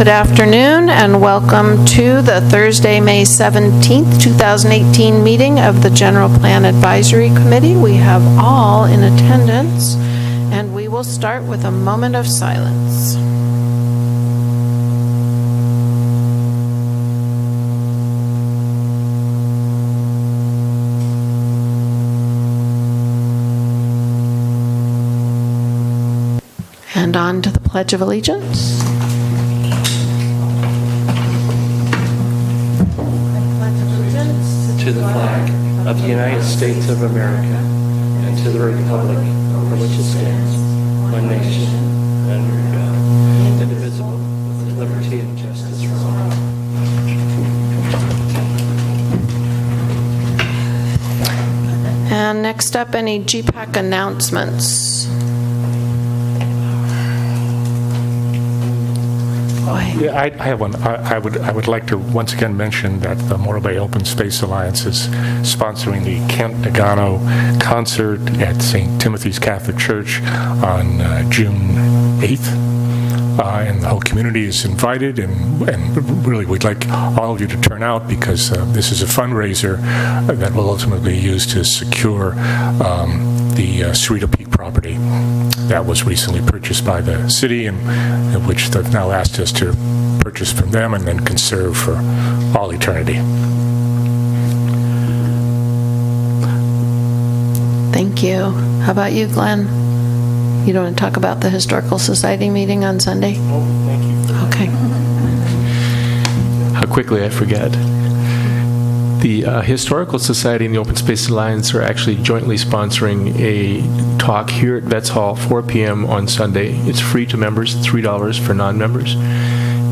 Good afternoon and welcome to the Thursday, May 17th, 2018 meeting of the General Plan Advisory Committee. We have all in attendance and we will start with a moment of silence. And on to the Pledge of Allegiance. To the flag of the United States of America and to the republic for which it stands, one nation, under God, indivisible, with liberty and justice for all. And next up, any GPAC announcements? Yeah, I have one. I would like to once again mention that the Morro Bay Open Space Alliance is sponsoring the Kent Nagano concert at St. Timothy's Catholic Church on June 8th. And the whole community is invited, and really we'd like all of you to turn out because this is a fundraiser that will ultimately be used to secure the Cerrito Peak property that was recently purchased by the city, and which they've now asked us to purchase from them and then conserve for all eternity. Thank you. How about you, Glenn? You don't want to talk about the Historical Society meeting on Sunday? Oh, thank you. Okay. How quickly I forget. The Historical Society and the Open Space Alliance are actually jointly sponsoring a talk here at Vets Hall, 4 p.m. on Sunday. It's free to members, $3 for non-members.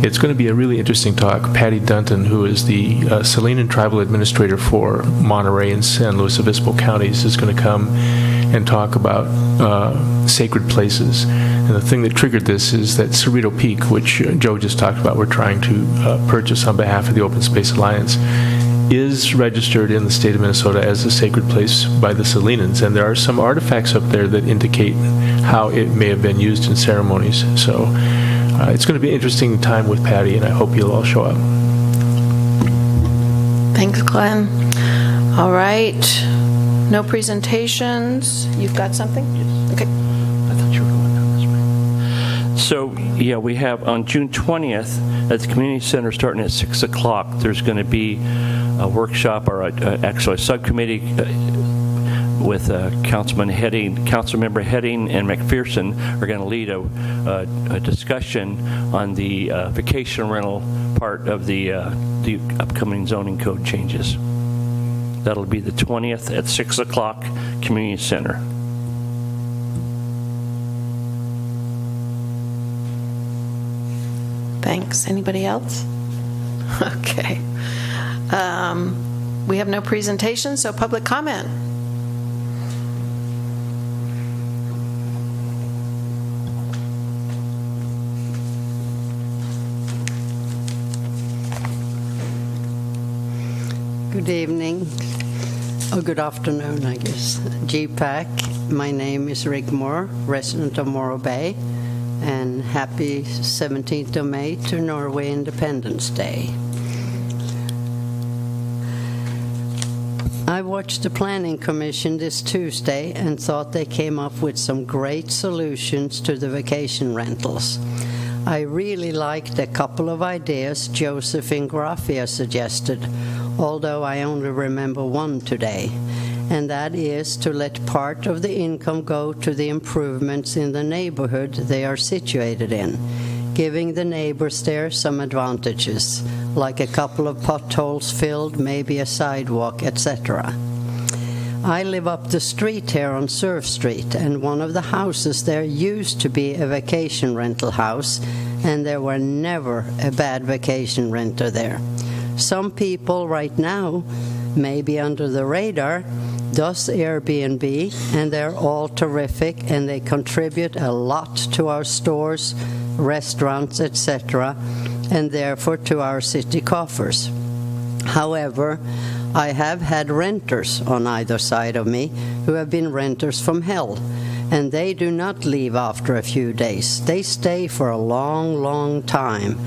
It's going to be a really interesting talk. Patty Dunton, who is the Salinan Tribal Administrator for Monterey and San Luis Obispo counties, is going to come and talk about sacred places. And the thing that triggered this is that Cerrito Peak, which Joe just talked about, we're trying to purchase on behalf of the Open Space Alliance, is registered in the state of Minnesota as a sacred place by the Salinans, and there are some artifacts up there that indicate how it may have been used in ceremonies. So it's going to be an interesting time with Patty, and I hope you'll all show up. Thanks, Glenn. All right. No presentations. You've got something? Yes. Okay. I thought you were going down this way. So, yeah, we have on June 20th at the Community Center starting at 6 o'clock, there's going to be a workshop or actually a subcommittee with Councilmember Heading and McPherson are going to lead a discussion on the vacation rental part of the upcoming zoning code changes. That'll be the 20th at 6 o'clock, Community Center. Thanks. Anybody else? Okay. We have no presentation, so public comment. Good evening, or good afternoon, I guess. GPAC, my name is Rick Moore, resident of Morro Bay, and happy 17th of May to Norway Independence Day. I watched the Planning Commission this Tuesday and thought they came up with some great solutions to the vacation rentals. I really liked a couple of ideas Josephine Graffia suggested, although I only remember one today, and that is to let part of the income go to the improvements in the neighborhood they are situated in, giving the neighbors there some advantages, like a couple of potholes filled, maybe a sidewalk, etc. I live up the street here on Surf Street, and one of the houses there used to be a vacation rental house, and there were never a bad vacation renter there. Some people right now, maybe under the radar, does Airbnb, and they're all terrific, and they contribute a lot to our stores, restaurants, etc., and therefore to our city coffers. However, I have had renters on either side of me who have been renters from hell, and they do not leave after a few days. They stay for a long, long time.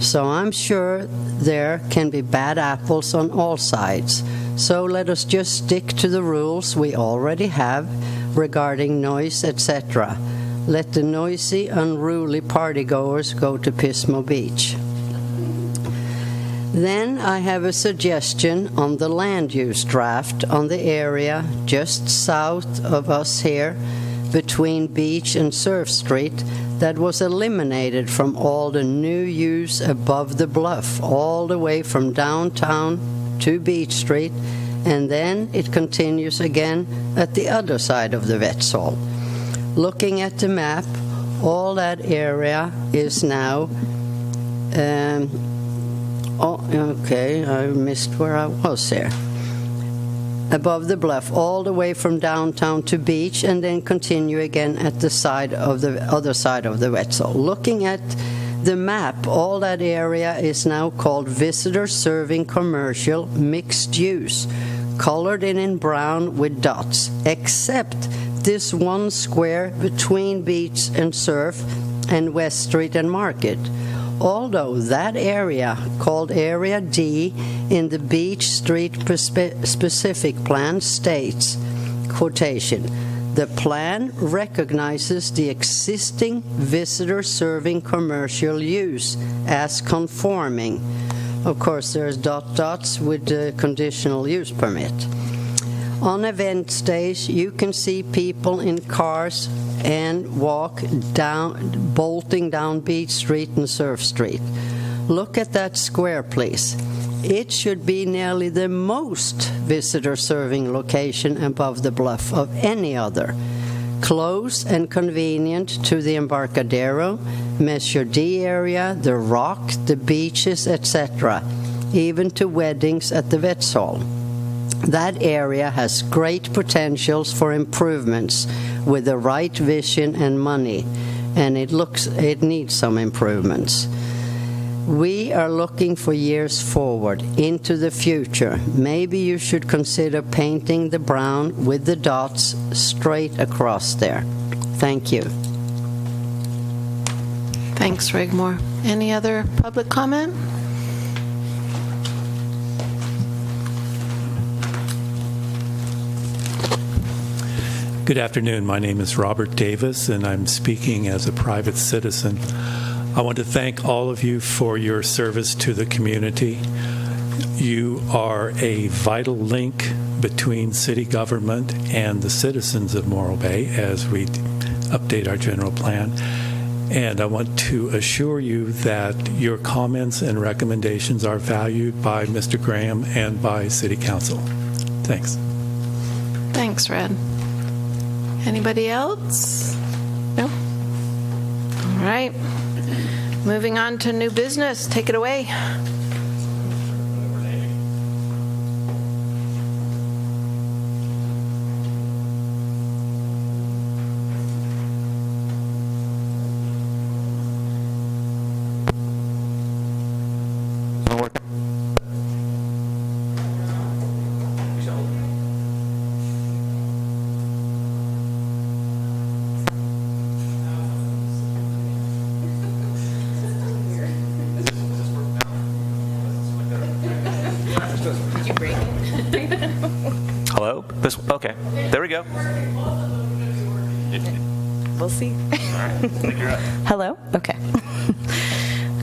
So I'm sure there can be bad apples on all sides. So let us just stick to the rules we already have regarding noise, etc. Let the noisy, unruly partygoers go to Pismo Beach. Then I have a suggestion on the land use draft on the area just south of us here, between Beach and Surf Street, that was eliminated from all the new use above the bluff, all the way from downtown to Beach Street, and then it continues again at the other side of the Wetzel. Looking at the map, all that area is now okay, I missed where I was there. Above the bluff, all the way from downtown to Beach, and then continue again at the side of the other side of the Wetzel. Looking at the map, all that area is now called Visitor Serving Commercial Mixed Use, colored in brown with dots, except this one square between Beach and Surf and West Street and Market. Although that area, called Area D in the Beach Street specific plan, states, quotation, "The plan recognizes the existing visitor-serving commercial use as conforming." Of course, there's dots with the conditional use permit. On event days, you can see people in cars and walk down, bolting down Beach Street and Surf Street. Look at that square, please. It should be nearly the most visitor-serving location above the bluff of any other. Close and convenient to the Embarcadero, Measure D area, the Rock, the beaches, etc., even to weddings at the Wetzel. That area has great potentials for improvements with the right vision and money, and it needs some improvements. We are looking for years forward into the future. Maybe you should consider painting the brown with the dots straight across there. Thank you. Thanks, Rigmor. Any other public comment? Good afternoon. My name is Robert Davis, and I'm speaking as a private citizen. I want to thank all of you for your service to the community. You are a vital link between city government and the citizens of Morro Bay as we update our general plan. And I want to assure you that your comments and recommendations are valued by Mr. Graham and by City Council. Thanks. Thanks, Red. Anybody else? No? All right. Moving on to new business. Take it away. Hello? Okay. There we go. We'll see. Hello? Okay.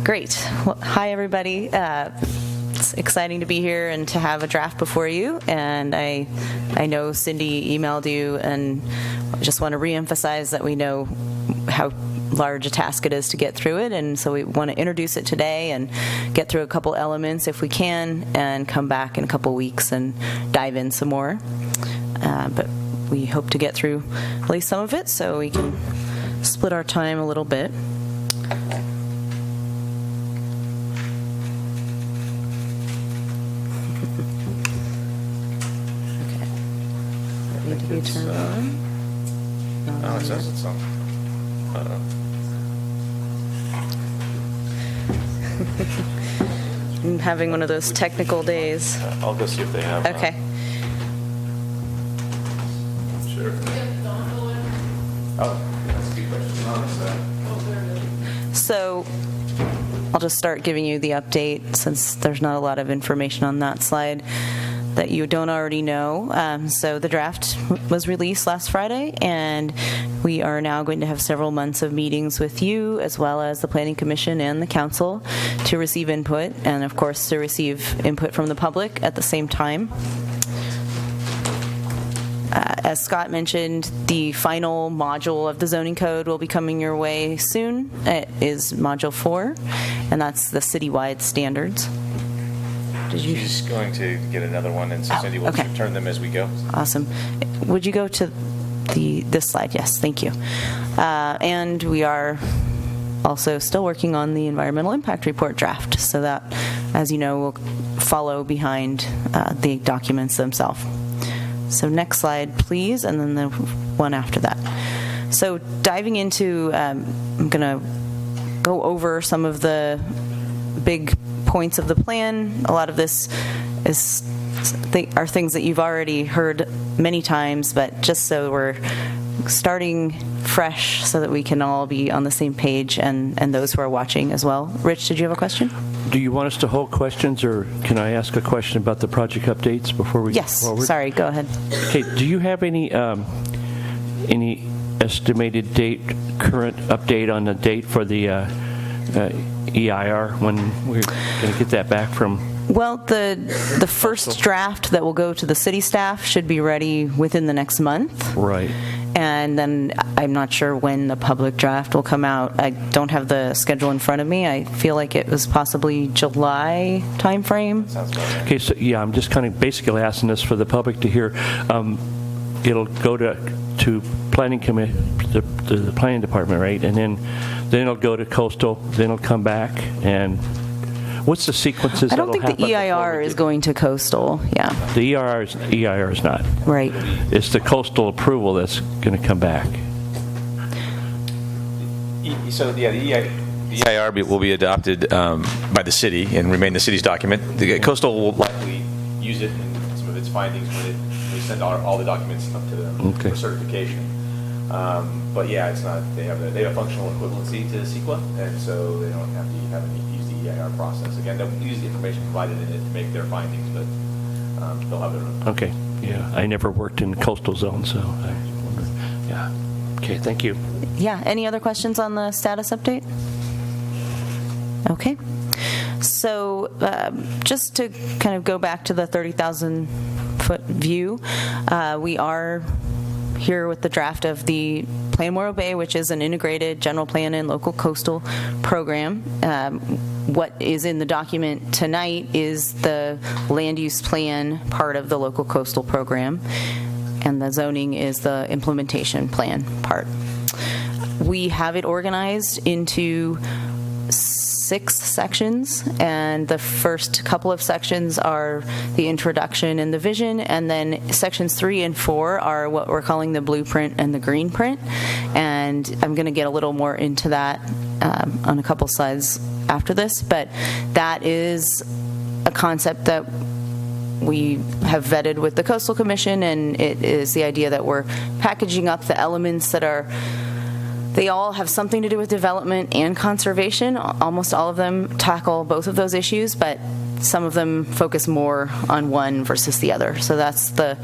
Great. Well, hi, everybody. It's exciting to be here and to have a draft before you. And I know Cindy emailed you, and I just want to reemphasize that we know how large a task it is to get through it, and so we want to introduce it today and get through a couple elements if we can, and come back in a couple weeks and dive in some more. But we hope to get through at least some of it so we can split our time a little bit. Okay. Does it need to be turned on? Oh, it says it's on. I'm having one of those technical days. I'll go see if they have. Okay. Sure. Oh, that's a good question. So I'll just start giving you the update since there's not a lot of information on that slide that you don't already know. So the draft was released last Friday, and we are now going to have several months of meetings with you, as well as the Planning Commission and the Council, to receive input, and of course to receive input from the public at the same time. As Scott mentioned, the final module of the zoning code will be coming your way soon. It is Module 4, and that's the citywide standards. Did you? She's going to get another one, and so Cindy will okay. turn them as we go. Awesome. Would you go to this slide? Yes, thank you. And we are also still working on the environmental impact report draft, so that, as you know, will follow behind the documents themselves. So next slide, please, and then the one after that. So diving into, I'm going to go over some of the big points of the plan. A lot of this are things that you've already heard many times, but just so we're starting fresh so that we can all be on the same page, and those who are watching as well. Rich, did you have a question? Do you want us to hold questions, or can I ask a question about the project updates before we Yes, go forward? Sorry, go ahead. Okay, do you have any estimated date, current update on the date for the EIR, when we're going to get that back from? Well, the first draft that will go to the city staff should be ready within the next month. Right. And then I'm not sure when the public draft will come out. I don't have the schedule in front of me. I feel like it was possibly July timeframe. Sounds about right. Okay, so yeah, I'm just kind of basically asking this for the public to hear. It'll go to planning committee, the planning department, right? And then it'll go to coastal. Then it'll come back. And what's the sequences? I don't think the EIR is going to coastal. Yeah. The EIR is not. Right. It's the coastal approval that's going to come back. So yeah, the EIR will be adopted by the city and remain the city's document. The coastal will likely use it in some of its findings when we send all the documents up to them for certification. But yeah, it's not. They have a functional equivalency to CEQA, and so they don't have to use the EIR process. Again, they'll use the information provided in it to make their findings, but they'll have their own. Okay. Yeah, I never worked in coastal zone, so I wonder. Yeah. Okay. Thank you. Yeah. Any other questions on the status update? Okay. So just to kind of go back to the 30,000-foot view, we are here with the draft of the Plan Morro Bay, which is an integrated general plan and local coastal program. What is in the document tonight is the land use plan part of the local coastal program, and the zoning is the implementation plan part. We have it organized into 6 sections, and the first couple of sections are the introduction and the vision, and then sections 3 and 4 are what we're calling the blueprint and the green print, and I'm going to get a little more into that on a couple slides after this, but that is a concept that we have vetted with the Coastal Commission, and it is the idea that we're packaging up the elements that are they all have something to do with development and conservation. Almost all of them tackle both of those issues, but some of them focus more on one versus the other. So that's the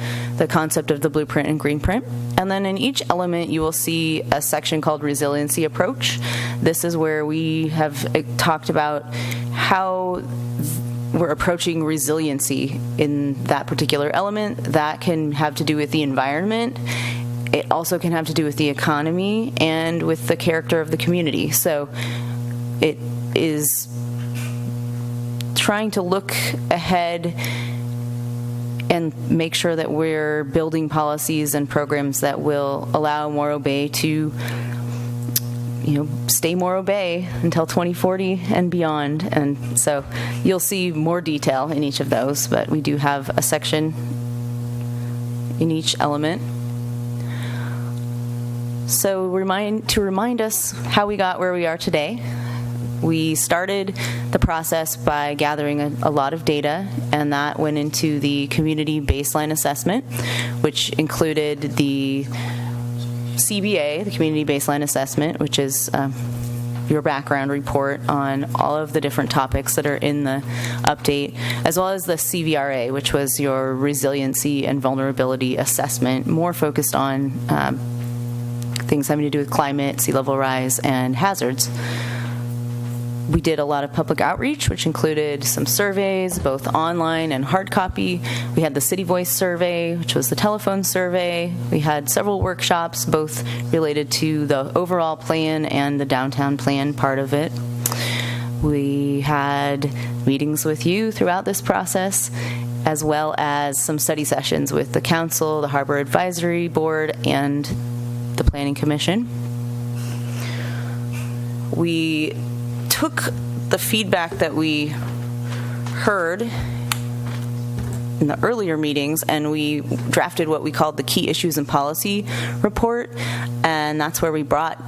concept of the blueprint and green print. And then in each element, you will see a section called resiliency approach. This is where we have talked about how we're approaching resiliency in that particular element. That can have to do with the environment. It also can have to do with the economy and with the character of the community. So it is trying to look ahead and make sure that we're building policies and programs that will allow Morro Bay to, stay Morro Bay until 2040 and beyond. And so you'll see more detail in each of those, but we do have a section in each element. So to remind us how we got where we are today, we started the process by gathering a lot of data, and that went into the community baseline assessment, which included the CBA, the community baseline assessment, which is your background report on all of the different topics that are in the update, as well as the CVRA, which was your resiliency and vulnerability assessment, more focused on things having to do with climate, sea level rise, and hazards. We did a lot of public outreach, which included some surveys, both online and hard copy. We had the City Voice survey, which was the telephone survey. We had several workshops, both related to the overall plan and the downtown plan part of it. We had meetings with you throughout this process, as well as some study sessions with the council, the Harbor Advisory Board, and the Planning Commission. We took the feedback that we heard in the earlier meetings, and we drafted what we called the Key Issues and Policy Report, and that's where we brought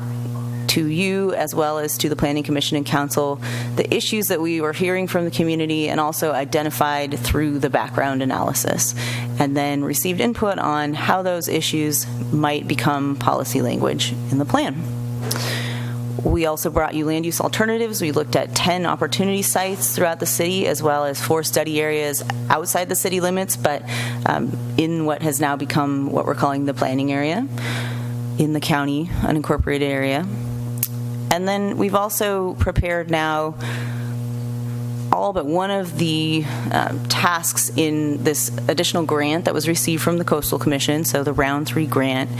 to you, as well as to the Planning Commission and Council, the issues that we were hearing from the community, and also identified through the background analysis, and then received input on how those issues might become policy language in the plan. We also brought you land use alternatives. We looked at 10 opportunity sites throughout the city, as well as 4 study areas outside the city limits, but in what has now become what we're calling the planning area in the county unincorporated area. And then we've also prepared now all but one of the tasks in this additional grant that was received from the Coastal Commission, so the Round 3 grant,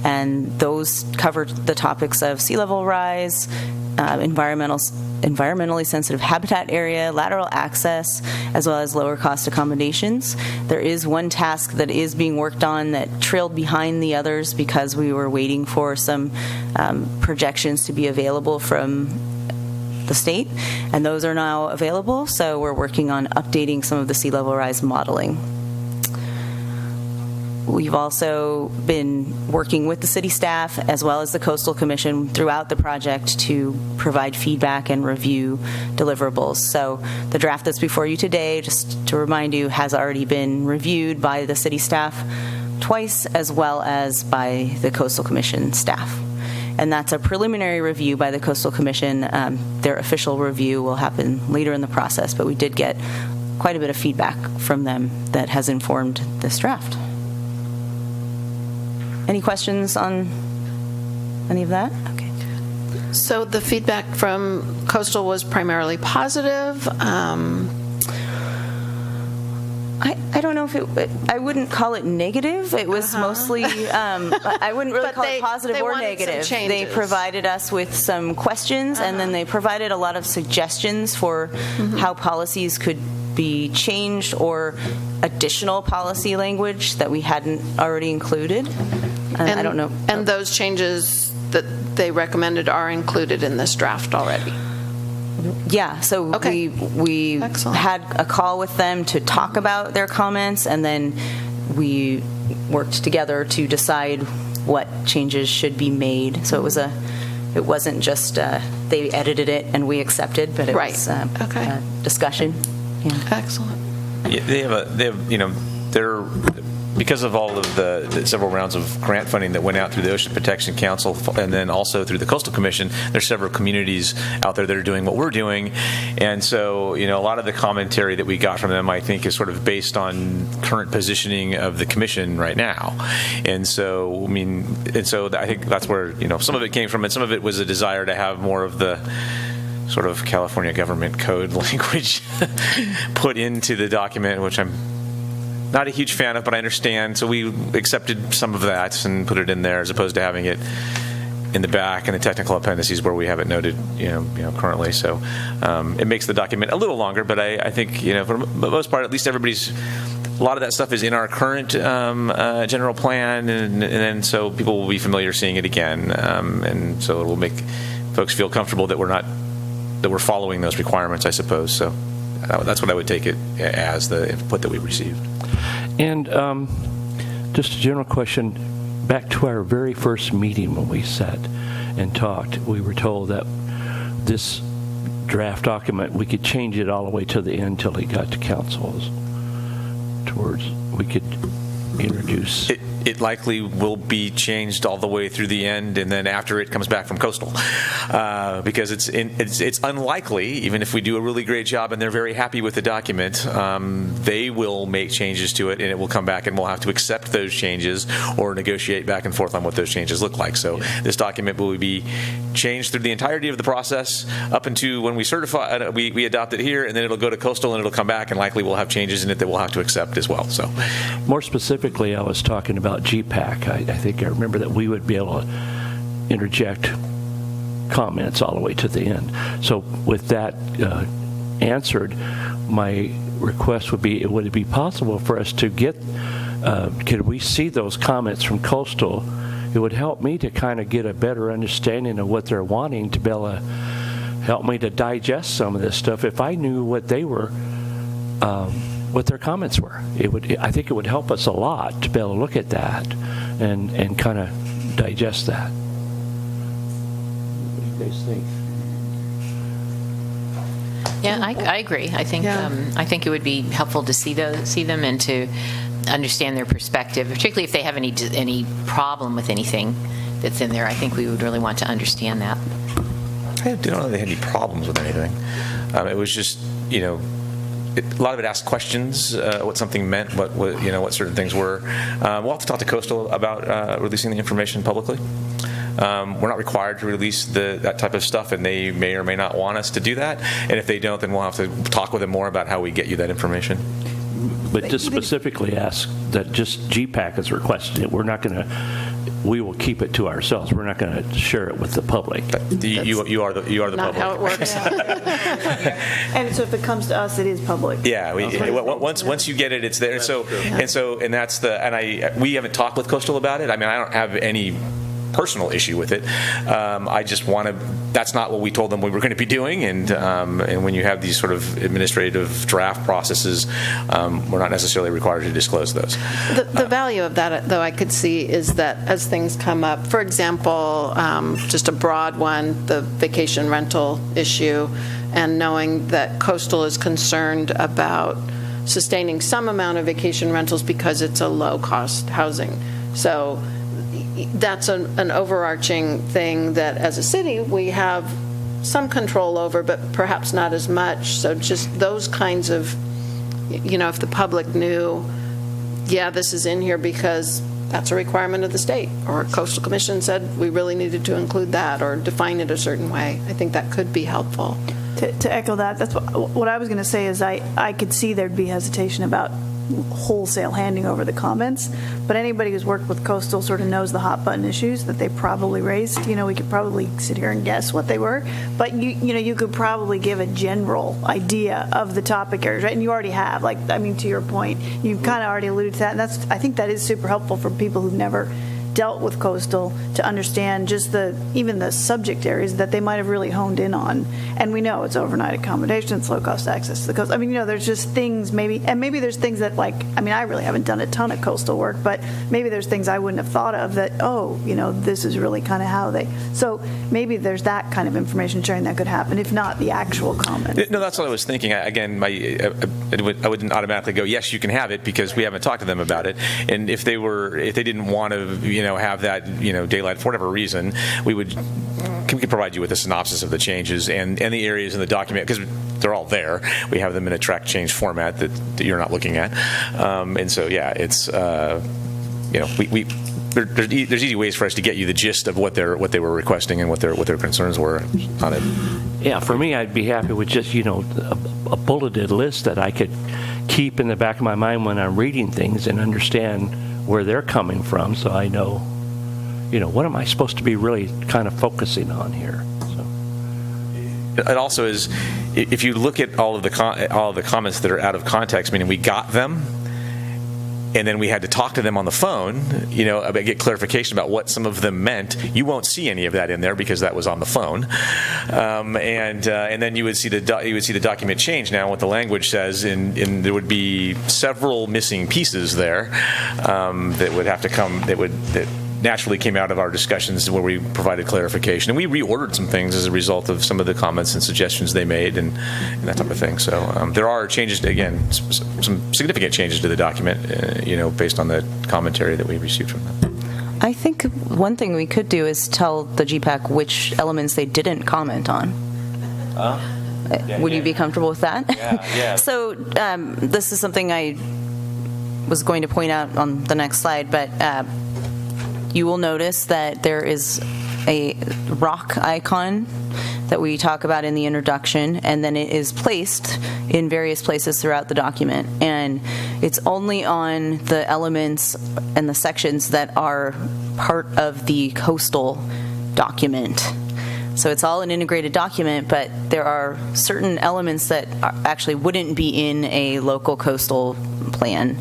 and those covered the topics of sea level rise, environmentally sensitive habitat area, lateral access, as well as lower cost accommodations. There is one task that is being worked on that trailed behind the others because we were waiting for some projections to be available from the state, and those are now available, so we're working on updating some of the sea level rise modeling. We've also been working with the city staff as well as the Coastal Commission throughout the project to provide feedback and review deliverables. So the draft that's before you today, just to remind you, has already been reviewed by the city staff twice, as well as by the Coastal Commission staff. And that's a preliminary review by the Coastal Commission. Their official review will happen later in the process, but we did get quite a bit of feedback from them that has informed this draft. Any questions on any of that? Okay. So the feedback from Coastal was primarily positive. I don't know if I wouldn't call it negative. It was mostly, I wouldn't really call it positive or negative. They provided us with some questions, and then they provided a lot of suggestions for how policies could be changed or additional policy language that we hadn't already included. I don't know. And those changes that they recommended are included in this draft already? Yeah, so okay. we Excellent. had a call with them to talk about their comments, and then we worked together to decide what changes should be made. So it wasn't just they edited it and we accepted, but it was a discussion. Yeah. Excellent. Yeah, they have, they're because of all of the several rounds of grant funding that went out through the Ocean Protection Council and then also through the Coastal Commission, there's several communities out there that are doing what we're doing. And so, a lot of the commentary that we got from them, I think, is sort of based on current positioning of the commission right now. And so, I think that's where, some of it came from, and some of it was a desire to have more of the sort of California government code language put into the document, which I'm not a huge fan of, but I understand. So we accepted some of that and put it in there, as opposed to having it in the back in the technical appendices where we have it noted, currently. So it makes the document a little longer, but I think, for the most part, at least a lot of that stuff is in our current general plan, and then so people will be familiar seeing it again, and so it will make folks feel comfortable that we're following those requirements, I suppose. So that's what I would take it as, the input that we received. And just a general question, back to our very first meeting when we sat and talked, we were told that this draft document, we could change it all the way to the end till it got to councils. We could introduce? It likely will be changed all the way through the end, and then after it comes back from Coastal, because it's unlikely, even if we do a really great job and they're very happy with the document, they will make changes to it, and it will come back, and we'll have to accept those changes or negotiate back and forth on what those changes look like. So this document will be changed through the entirety of the process up until when we certify, we adopt it here, and then it'll go to Coastal, and it'll come back, and likely we'll have changes in it that we'll have to accept as well. So, more specifically, I was talking about GPAC. I think I remember that we would be able to interject comments all the way to the end. So with that answered, my request would be, would it be possible for us to get, could we see those comments from Coastal? It would help me to kind of get a better understanding of what they're wanting, to be able to help me to digest some of this stuff. If I knew what they were, what their comments were, I think it would help us a lot to be able to look at that and kind of digest that. What do you guys think? Yeah, I agree. I think I think it would be helpful to see them and to understand their perspective, particularly if they have any problem with anything that's in there. I think we would really want to understand that. I don't know if they had any problems with anything. It was just, a lot of it asked questions, what something meant, what certain things were. We'll have to talk to Coastal about releasing the information publicly. We're not required to release that type of stuff, and they may or may not want us to do that. And if they don't, then we'll have to talk with them more about how we get you that information. But just specifically ask that just GPAC is requesting it. We're not going to. We will keep it to ourselves. We're not going to share it with the public. You are the Not public. how it works. And so if it comes to us, it is public. Yeah, once you get it, it's there. We haven't talked with Coastal about it. I mean, I don't have any personal issue with it. I just want to. That's not what we told them we were going to be doing. And when you have these sort of administrative draft processes, we're not necessarily required to disclose those. The value of that, though, I could see is that as things come up, for example, just a broad one, the vacation rental issue, and knowing that Coastal is concerned about sustaining some amount of vacation rentals because it's a low-cost housing. So that's an overarching thing that as a city we have some control over, but perhaps not as much. So just those kinds of, if the public knew, this is in here because that's a requirement of the state, or Coastal Commission said we really needed to include that or define it a certain way, I think that could be helpful. To echo that, that's what I was going to say is I could see there'd be hesitation about wholesale handing over the comments, but anybody who's worked with Coastal sort of knows the hot button issues that they probably raised. We could probably sit here and guess what they were, but you could probably give a general idea of the topic areas, right? And you already have, to your point, you've kind of already alluded to that, and I think that is super helpful for people who've never dealt with Coastal to understand just even the subject areas that they might have really honed in on. And we know it's overnight accommodations, low cost access to the coast. there's just things maybe there's things that I really haven't done a ton of coastal work, but maybe there's things I wouldn't have thought of that, this is really kind of how so maybe there's that kind of information sharing that could happen, if not the actual comment. No, that's what I was thinking. Again, I wouldn't automatically go, yes, you can have it, because we haven't talked to them about it. And if they didn't want to, have that, daylight for whatever reason, we can provide you with a synopsis of the changes and the areas in the document, because they're all there. We have them in a track change format that you're not looking at. And so, it's, there's easy ways for us to get you the gist of what they were requesting and what their concerns were on it. Yeah, for me, I'd be happy with just, a bulleted list that I could keep in the back of my mind when I'm reading things and understand where they're coming from, so I know, what am I supposed to be really kind of focusing on here. So. It also is, if you look at all of the comments that are out of context, meaning we got them, and then we had to talk to them on the phone, get clarification about what some of them meant. You won't see any of that in there because that was on the phone, and then you would see the document change now what the language says, and there would be several missing pieces there that would have to come. That naturally came out of our discussions where we provided clarification. And we reordered some things as a result of some of the comments and suggestions they made and that type of thing. So there are changes, again, some significant changes to the document, based on the commentary that we received from them. I think one thing we could do is tell the GPAC which elements they didn't comment on. Would you be comfortable with that? Yeah. So this is something I was going to point out on the next slide, but you will notice that there is a rock icon that we talk about in the introduction, and then it is placed in various places throughout the document. And it's only on the elements and the sections that are part of the coastal document. So it's all an integrated document, but there are certain elements that actually wouldn't be in a local coastal plan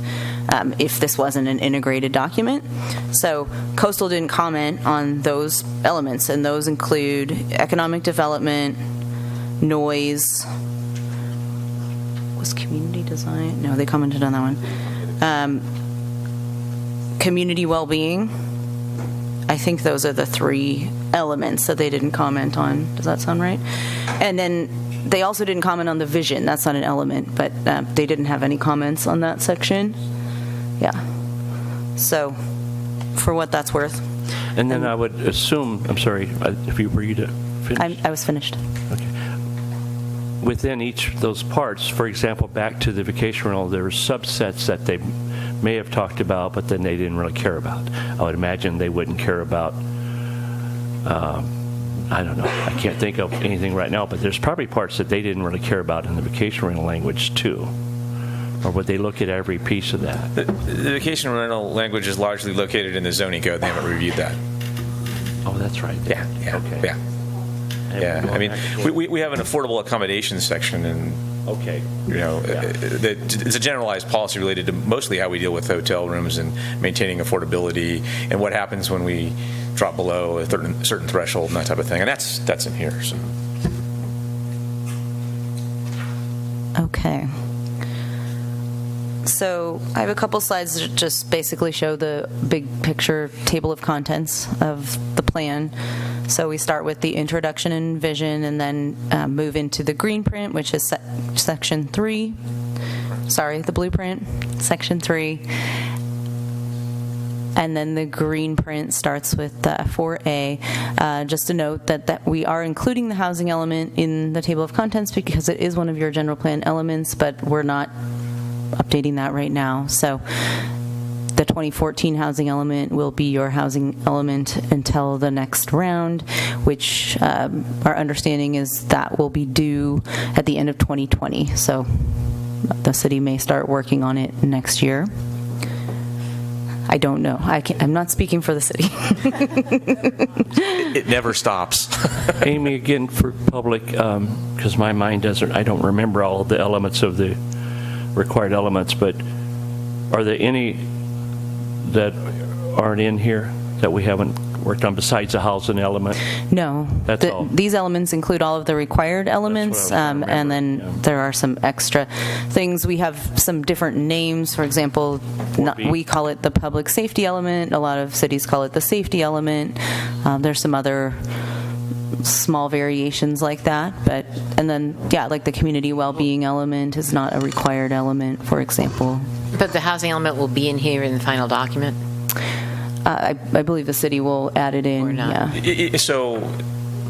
if this wasn't an integrated document. So coastal didn't comment on those elements, and those include economic development, noise. Was community design? No, they commented on that one. Community well-being. I think those are the three elements that they didn't comment on. Does that sound right? And then they also didn't comment on the vision. That's not an element, but they didn't have any comments on that section. Yeah. So, for what that's worth. And then I would assume, I'm sorry, were you to finish? I was finished. Okay. Within each of those parts, for example, back to the vacation rental, there were subsets that they may have talked about, but then they didn't really care about. I would imagine they wouldn't care about, I don't know, I can't think of anything right now, but there's probably parts that they didn't really care about in the vacation rental language too. Or would they look at every piece of that? The vacation rental language is largely located in the zoning code. They haven't reviewed that. Oh, that's right. Yeah. Okay. Yeah. I mean, we have an affordable accommodation section, and okay, it's a generalized policy related to mostly how we deal with hotel rooms and maintaining affordability, and what happens when we drop below a certain threshold and that type of thing. And that's in here. So. Okay. So I have a couple slides that just basically show the big picture table of contents of the plan. So we start with the introduction and vision, and then move into the green print, which is section 3. Sorry, the blueprint, section 3. And then the green print starts with 4A. Just a note that we are including the housing element in the table of contents because it is one of your general plan elements, but we're not updating that right now. So the 2014 housing element will be your housing element until the next round, which our understanding is that will be due at the end of 2020. So the city may start working on it next year. I don't know. I'm not speaking for the city. It never stops. Amy, again, for public, because my mind I don't remember all of the elements of the required elements, but are there any that aren't in here that we haven't worked on besides the housing element? No. That's all. These elements include all of the required elements, and then there are some extra things. We have some different names. For example, we call it the public safety element. A lot of cities call it the safety element. There's some other small variations like that, and then like the community well-being element is not a required element, for example. But the housing element will be in here in the final document? I believe the city will add it in. Or not. Yeah. So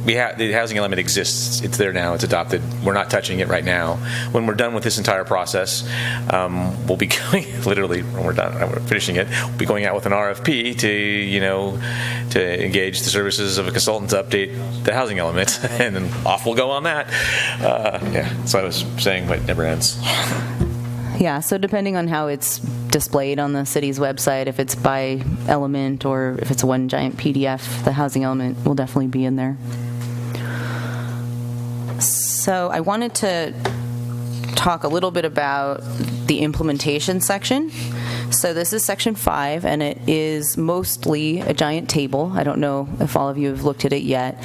the housing element exists. It's there now. It's adopted. We're not touching it right now. When we're done with this entire process, we'll be going, literally, when we're done, we're finishing it, we'll be going out with an RFP to engage the services of a consultant to update the housing element, and then off we'll go on that. So I was saying, but it never ends. Yeah, so depending on how it's displayed on the city's website, if it's by element or if it's one giant PDF, the housing element will definitely be in there. So I wanted to talk a little bit about the implementation section. So this is section 5, and it is mostly a giant table. I don't know if all of you have looked at it yet.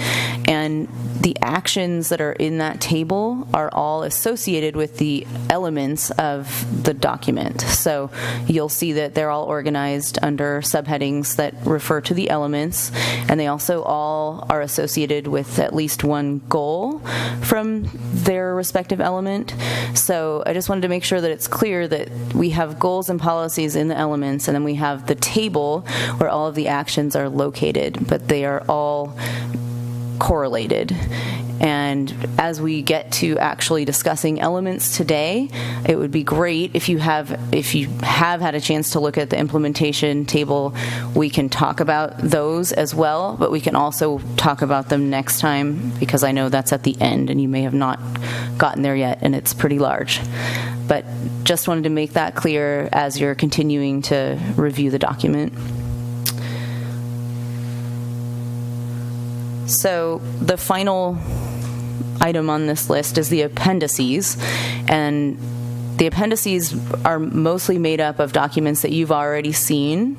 And the actions that are in that table are all associated with the elements of the document. So you'll see that they're all organized under subheadings that refer to the elements, and they also all are associated with at least one goal from their respective element. So I just wanted to make sure that it's clear that we have goals and policies in the elements, and then we have the table where all of the actions are located, but they are all correlated. And as we get to actually discussing elements today, it would be great if you have had a chance to look at the implementation table, we can talk about those as well, but we can also talk about them next time, because I know that's at the end and you may have not gotten there yet, and it's pretty large. But just wanted to make that clear as you're continuing to review the document. So the final item on this list is the appendices, and the appendices are mostly made up of documents that you've already seen.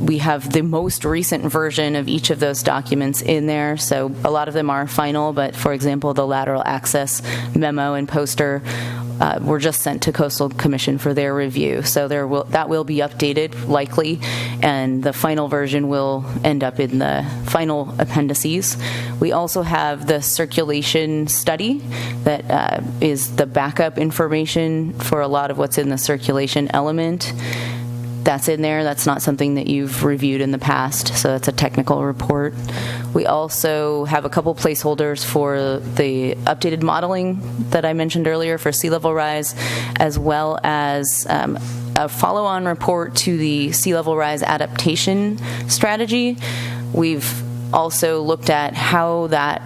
We have the most recent version of each of those documents in there, so a lot of them are final, but for example, the lateral access memo and poster were just sent to Coastal Commission for their review. So that will be updated, likely, and the final version will end up in the final appendices. We also have the circulation study that is the backup information for a lot of what's in the circulation element. That's in there. That's not something that you've reviewed in the past, so it's a technical report. We also have a couple placeholders for the updated modeling that I mentioned earlier for sea level rise, as well as a follow-on report to the sea level rise adaptation strategy. We've also looked at how that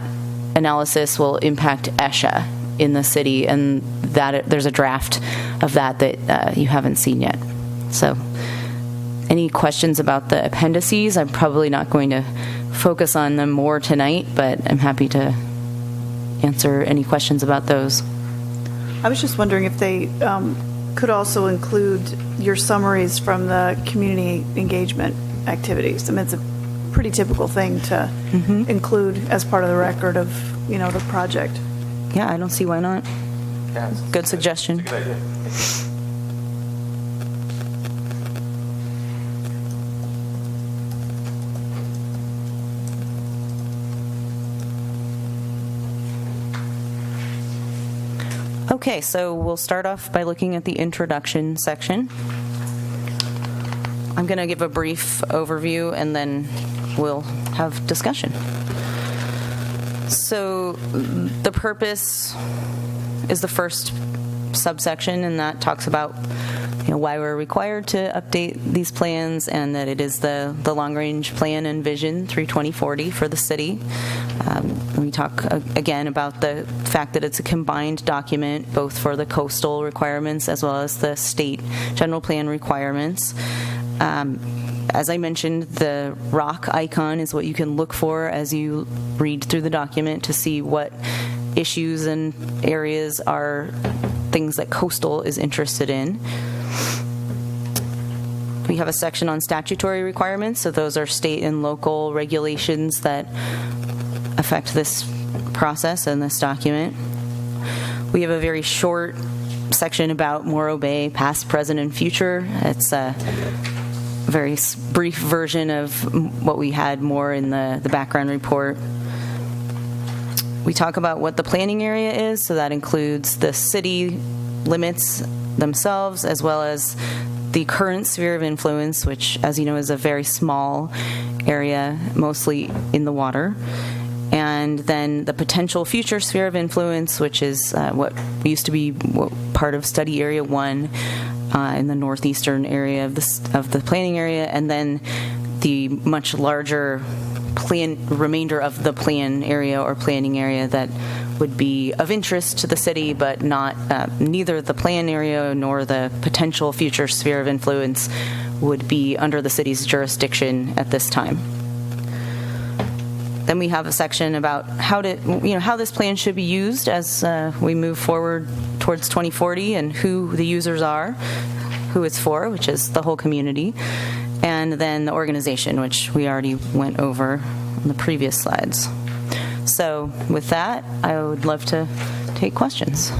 analysis will impact ESHA in the city, and that there's a draft of that you haven't seen yet. So any questions about the appendices? I'm probably not going to focus on them more tonight, but I'm happy to answer any questions about those. I was just wondering if they could also include your summaries from the community engagement activities. I mean, it's a pretty typical thing to include as part of the record of, the project. Yeah, I don't see why not. Yeah, Good suggestion. It's a good idea. Okay, so we'll start off by looking at the introduction section. I'm going to give a brief overview and then we'll have discussion. So the purpose is the first subsection, and that talks about why we're required to update these plans, and that it is the long-range plan and vision through 2040 for the city. We talk again about the fact that it's a combined document, both for the coastal requirements as well as the state general plan requirements. As I mentioned, the rock icon is what you can look for as you read through the document to see what issues and areas are things that coastal is interested in. We have a section on statutory requirements, so those are state and local regulations that affect this process and this document. We have a very short section about Morro Bay, past, present, and future. It's a very brief version of what we had more in the background report. We talk about what the planning area is, so that includes the city limits themselves, as well as the current sphere of influence, which, as you know, is a very small area, mostly in the water. And then the potential future sphere of influence, which is what used to be part of Study Area 1 in the northeastern area of the planning area, and then the much larger remainder of the plan area or planning area that would be of interest to the city, but not neither the plan area nor the potential future sphere of influence would be under the city's jurisdiction at this time. Then we have a section about how this plan should be used as we move forward towards 2040, and who the users are, who it's for, which is the whole community, and then the organization, which we already went over on the previous slides. So with that, I would love to take questions.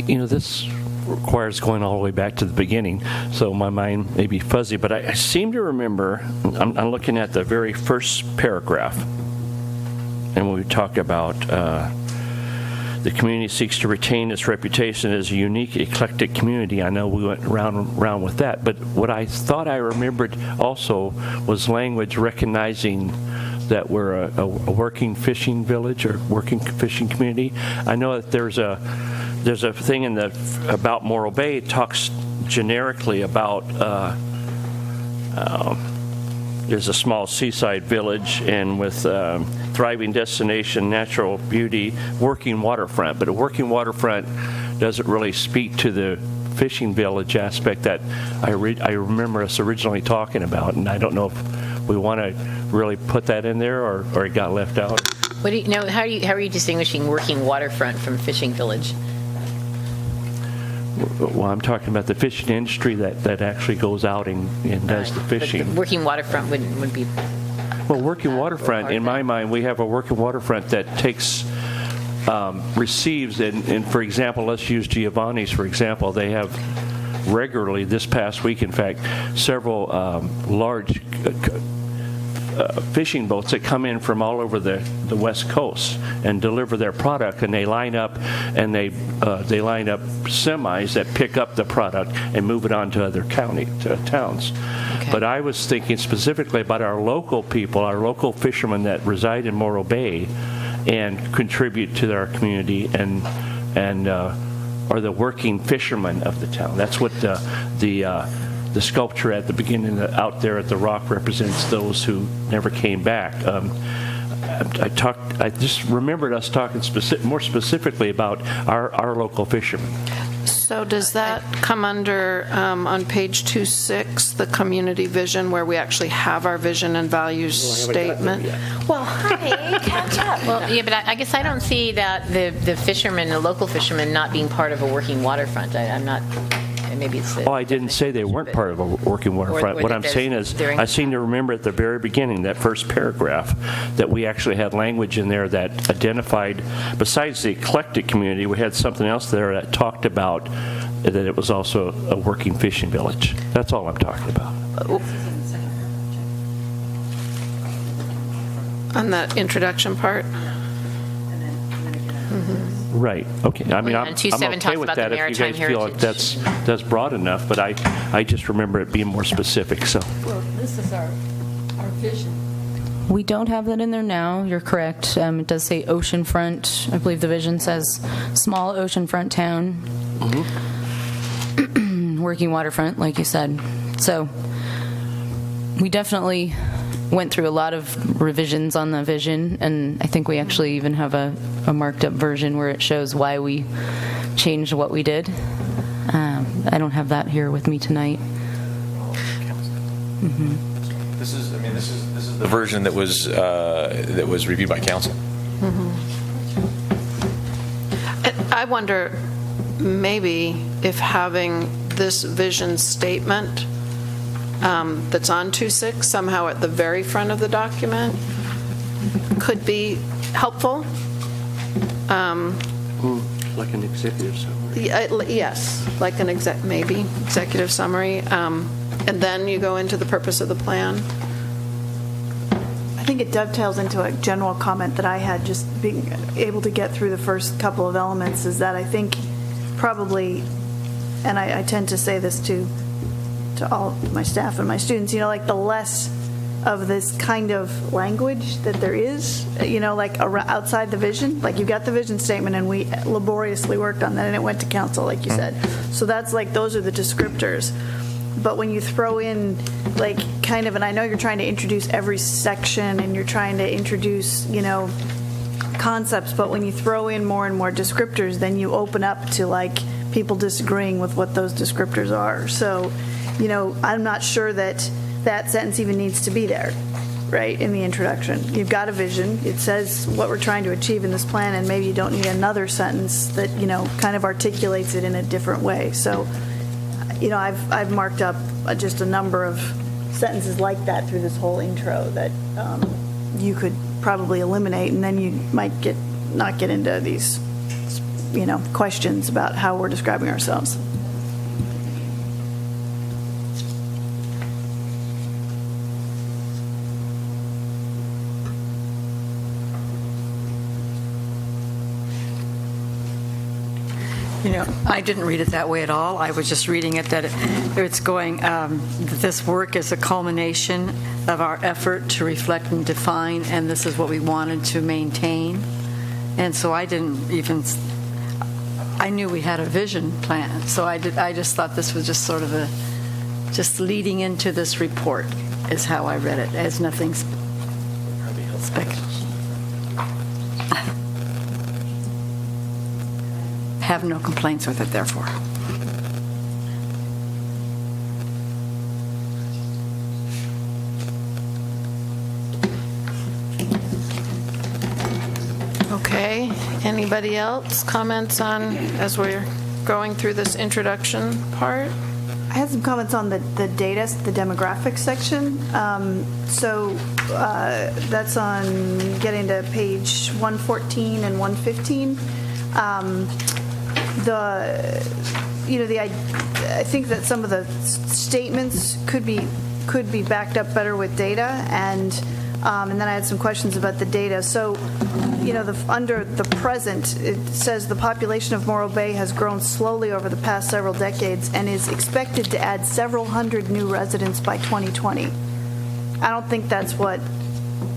This requires going all the way back to the beginning, so my mind may be fuzzy, but I seem to remember, I'm looking at the very first paragraph, and when we talk about the community seeks to retain its reputation as a unique, eclectic community. I know we went round with that, but what I thought I remembered also was language recognizing that we're a working fishing village or working fishing community. I know that there's a thing about Morro Bay. It talks generically about there's a small seaside village and with thriving destination, natural beauty, working waterfront. But a working waterfront doesn't really speak to the fishing village aspect that I remember us originally talking about, and I don't know if we want to really put that in there or it got left out. What do you know? How are you distinguishing working waterfront from fishing village? Well, I'm talking about the fishing industry that actually goes out and does the fishing. But the working waterfront would be... Well, working waterfront, in my mind, we have a working waterfront that takes, receives, and for example, let's use Giovanni's, for example. They have regularly, this past week, in fact, several large fishing boats that come in from all over the West Coast and deliver their product, and they line up and they line up semis that pick up the product and move it on to other towns. Okay. But I was thinking specifically about our local people, our local fishermen that reside in Morro Bay and contribute to our community and are the working fishermen of the town. That's what the sculpture at the beginning out there at the rock represents those who never came back. I just remembered us talking more specifically about our local fishermen. So does that come under, on page 2.6, the community vision, where we actually have our vision and values statement? Well, honey, catch up. Well, yeah, but I guess I don't see that the fishermen, the local fishermen, not being part of a working waterfront. I'm not... Maybe it's I didn't say they weren't part of a working waterfront. What I'm saying is I seem to remember at the very beginning, that first paragraph, that we actually had language in there that identified, besides the eclectic community, we had something else there that talked about that it was also a working fishing village. That's all I'm talking about. On that introduction part? Right. Okay. I mean, I'm okay with that if you guys feel like that's broad enough, but I just remember it being more specific. So. Well, this is our vision. We don't have that in there now. You're correct. It does say oceanfront. I believe the vision says small oceanfront town. Mm-hmm. Working waterfront, like you said. So we definitely went through a lot of revisions on the vision, and I think we actually even have a marked up version where it shows why we changed what we did. I don't have that here with me tonight. Mm-hmm. This is the version that was reviewed by council. Mm-hmm. I wonder maybe if having this vision statement that's on 2.6 somehow at the very front of the document could be helpful. Like an executive summary. Yes, like an executive summary. And then you go into the purpose of the plan. I think it dovetails into a general comment that I had, just being able to get through the first couple of elements, is that I think probably, and I tend to say this to all my staff and my students, like the less of this kind of language that there is, like outside the vision. Like you got the vision statement and we laboriously worked on that and it went to council, like you said. So that's like, those are the descriptors. But when you throw in like kind of, and I know you're trying to introduce every section and you're trying to introduce, concepts, but when you throw in more and more descriptors, then you open up to like people disagreeing with what those descriptors are. So, I'm not sure that sentence even needs to be there, right, in the introduction. You've got a vision. It says what we're trying to achieve in this plan, and maybe you don't need another sentence that, kind of articulates it in a different way. So, I've marked up just a number of sentences like that through this whole intro that you could probably eliminate, and then you might not get into these, questions about how we're describing ourselves. I didn't read it that way at all. I was just reading it that it's going, this work is a culmination of our effort to reflect and define, and this is what we wanted to maintain. And so I didn't even, I knew we had a vision plan, so I just thought this was just sort of just leading into this report is how I read it, as nothing speculative. Have no complaints with it, therefore. Okay, anybody else? Comments on, as we're going through this introduction part? I had some comments on the data, the demographics section. That's on getting to page 114 and 115. I think that some of the statements could be backed up better with data, and then I had some questions about the data. So, under the present, it says the population of Morro Bay has grown slowly over the past several decades and is expected to add several hundred new residents by 2020. I don't think that's what.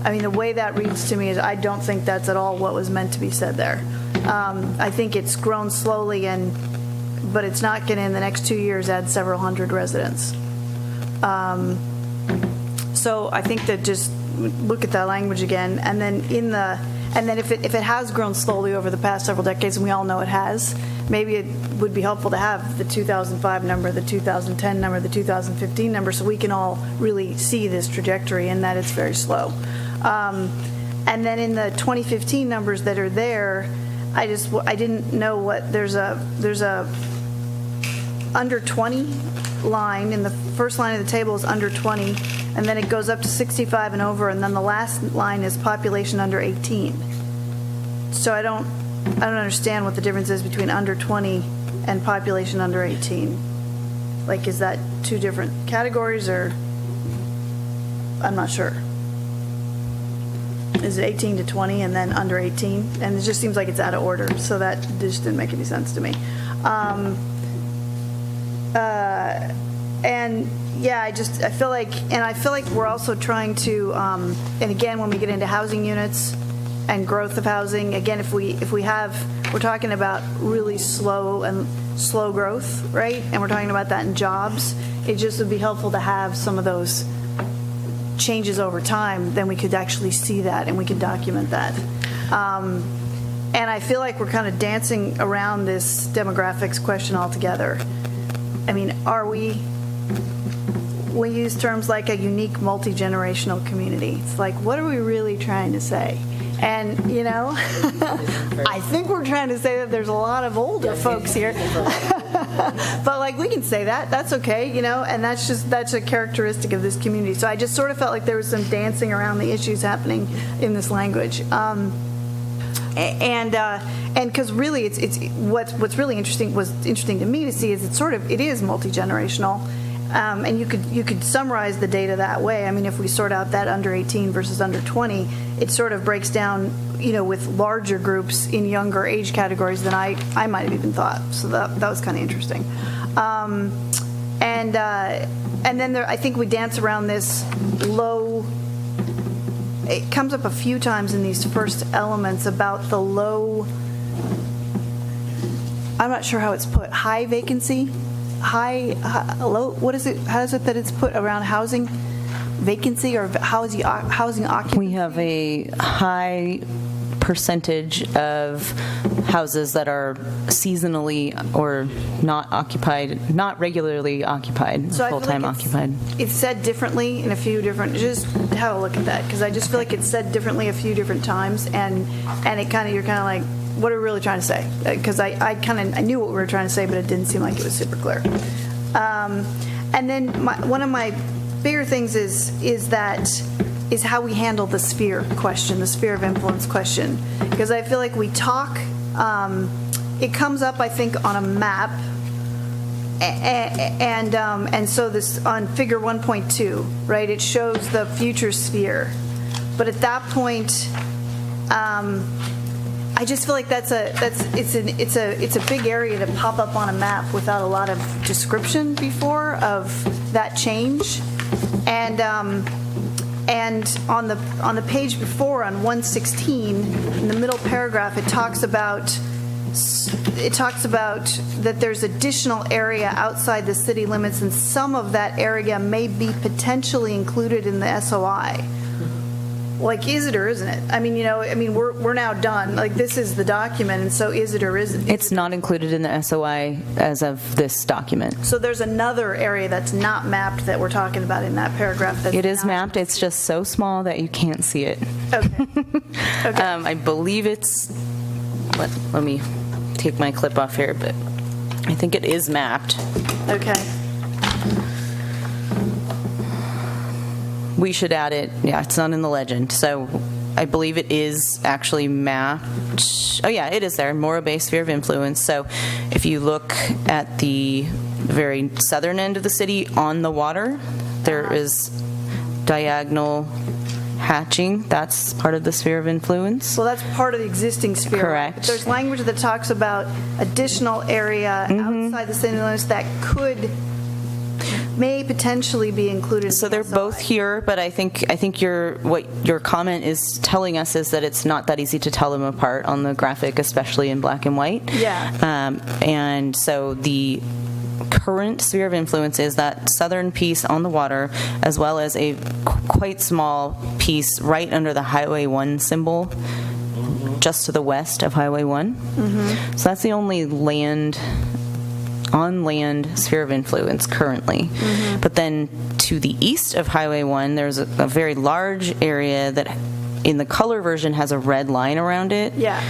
The way that reads to me is I don't think that's at all what was meant to be said there. I think it's grown slowly, but it's not going to, in the next 2 years, add several hundred residents. So I think that just look at that language again, and then if it has grown slowly over the past several decades, and we all know it has, maybe it would be helpful to have the 2005 number, the 2010 number, the 2015 number, so we can all really see this trajectory and that it's very slow. And then in the 2015 numbers that are there, I didn't know what there's a under 20 line in the first line of the table is under 20, and then it goes up to 65 and over, and then the last line is population under 18. So I don't understand what the difference is between under 20 and population under 18. Like, is that two different categories, or I'm not sure. Is it 18 to 20 and then under 18? And it just seems like it's out of order, so that just didn't make any sense to me. I feel like we're also trying to, and again, when we get into housing units and growth of housing, again, we're talking about really slow growth, right? And we're talking about that in jobs. It just would be helpful to have some of those changes over time, then we could actually see that and we could document that. And I feel like we're kind of dancing around this demographics question altogether. We use terms like a unique multi-generational community. It's like, what are we really trying to say? And, I think we're trying to say that there's a lot of older folks here. But, we can say that. That's okay, and that's a characteristic of this community. So I just sort of felt like there was some dancing around the issues happening in this language. And because really it's what's really interesting to me to see is it is multi-generational. And you could summarize the data that way. If we sort out that under 18 versus under 20, it sort of breaks down, with larger groups in younger age categories than I might have even thought. So that was kind of interesting. And then I think we dance around this low. It comes up a few times in these first elements about the low. I'm not sure how it's put. High vacancy. Low, what is it? How is it that it's put around housing vacancy or housing occupancy? We have a high percentage of houses that are seasonally or not occupied, not regularly occupied, So I feel full-time like occupied. It's said differently in a few different, just have a look at that, because I just feel like it's said differently a few different times, and it kind of, you're kind of like, what are we really trying to say? Because I knew what we were trying to say, but it didn't seem like it was super clear. And then one of my bigger things is how we handle the sphere question, the sphere of influence question, because I feel like we talk, it comes up, I think, on a map, and so this on figure 1.2, right? It shows the future sphere, but at that point, I just feel like it's a big area to pop up on a map without a lot of description before of that change, and on the page before, on 116, in the middle paragraph, it talks about that there's additional area outside the city limits, and some of that area may be potentially included in the SOI. Like, is it or isn't it? I mean, we're now done. Like, this is the document, and so is it or isn't it? It's not included in the SOI as of this document. So there's another area that's not mapped that we're talking about in that paragraph. It is mapped. It's just so small that you can't see it. Okay. Okay. I believe it's, let me take my clip off here, but I think it is mapped. Okay. We should add it. Yeah, it's not in the legend. So I believe it is actually mapped. Oh, yeah, it is there. Morro Bay Sphere of Influence. So if you look at the very southern end of the city on the water, there is diagonal hatching. That's part of the sphere of influence. Well, that's part of the existing sphere. Correct. But there's language that talks about additional area outside the city limits that may potentially be included. So they're both here, but I think what your comment is telling us is that it's not that easy to tell them apart on the graphic, especially in black and white. Yeah. And so the current sphere of influence is that southern piece on the water, as well as a quite small piece right under the Highway 1 symbol, just to the west of Highway 1. Mm-hmm. So that's the only on-land sphere of influence currently. Mm-hmm. But then to the east of Highway 1, there's a very large area that in the color version has a red line around it. Yeah.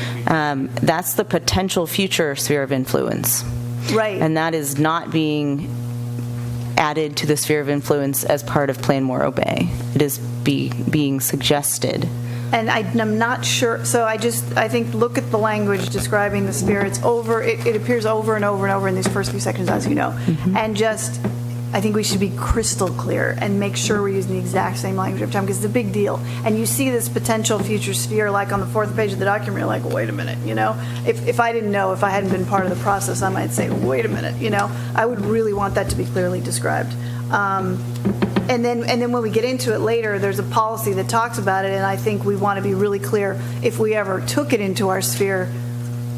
That's the potential future sphere of influence. Right. And that is not being added to the sphere of influence as part of Plan Morro Bay. It is being suggested. And I'm not sure, so I think, look at the language describing the sphere. It appears over and over and over in these first few sections, as you know. Mm-hmm. And I think we should be crystal clear and make sure we're using the exact same language every time, because it's a big deal. And you see this potential future sphere, like on the fourth page of the document, you're like, wait a minute, If I didn't know, if I hadn't been part of the process, I might say, wait a minute, I would really want that to be clearly described. And then when we get into it later, there's a policy that talks about it, and I think we want to be really clear, if we ever took it into our sphere,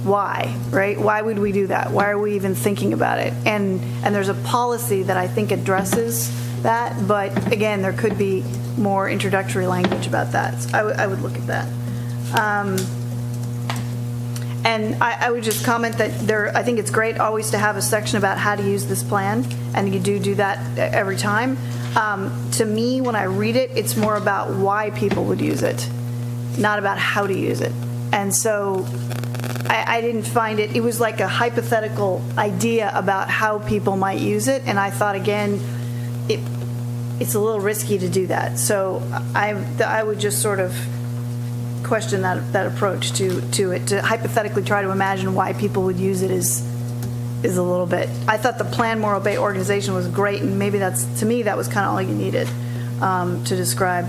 why, right? Why would we do that? Why are we even thinking about it? And there's a policy that I think addresses that, but again, there could be more introductory language about that. So I would look at that. And I would just comment that I think it's great always to have a section about how to use this plan, and you do that every time. To me, when I read it, it's more about why people would use it, not about how to use it. And so I didn't find it was like a hypothetical idea about how people might use it, and I thought, again, it's a little risky to do that. So I would just sort of question that approach to it, to hypothetically try to imagine why people would use it is a little bit. I thought the Plan Morro Bay organization was great, and maybe to me that was kind of all you needed to describe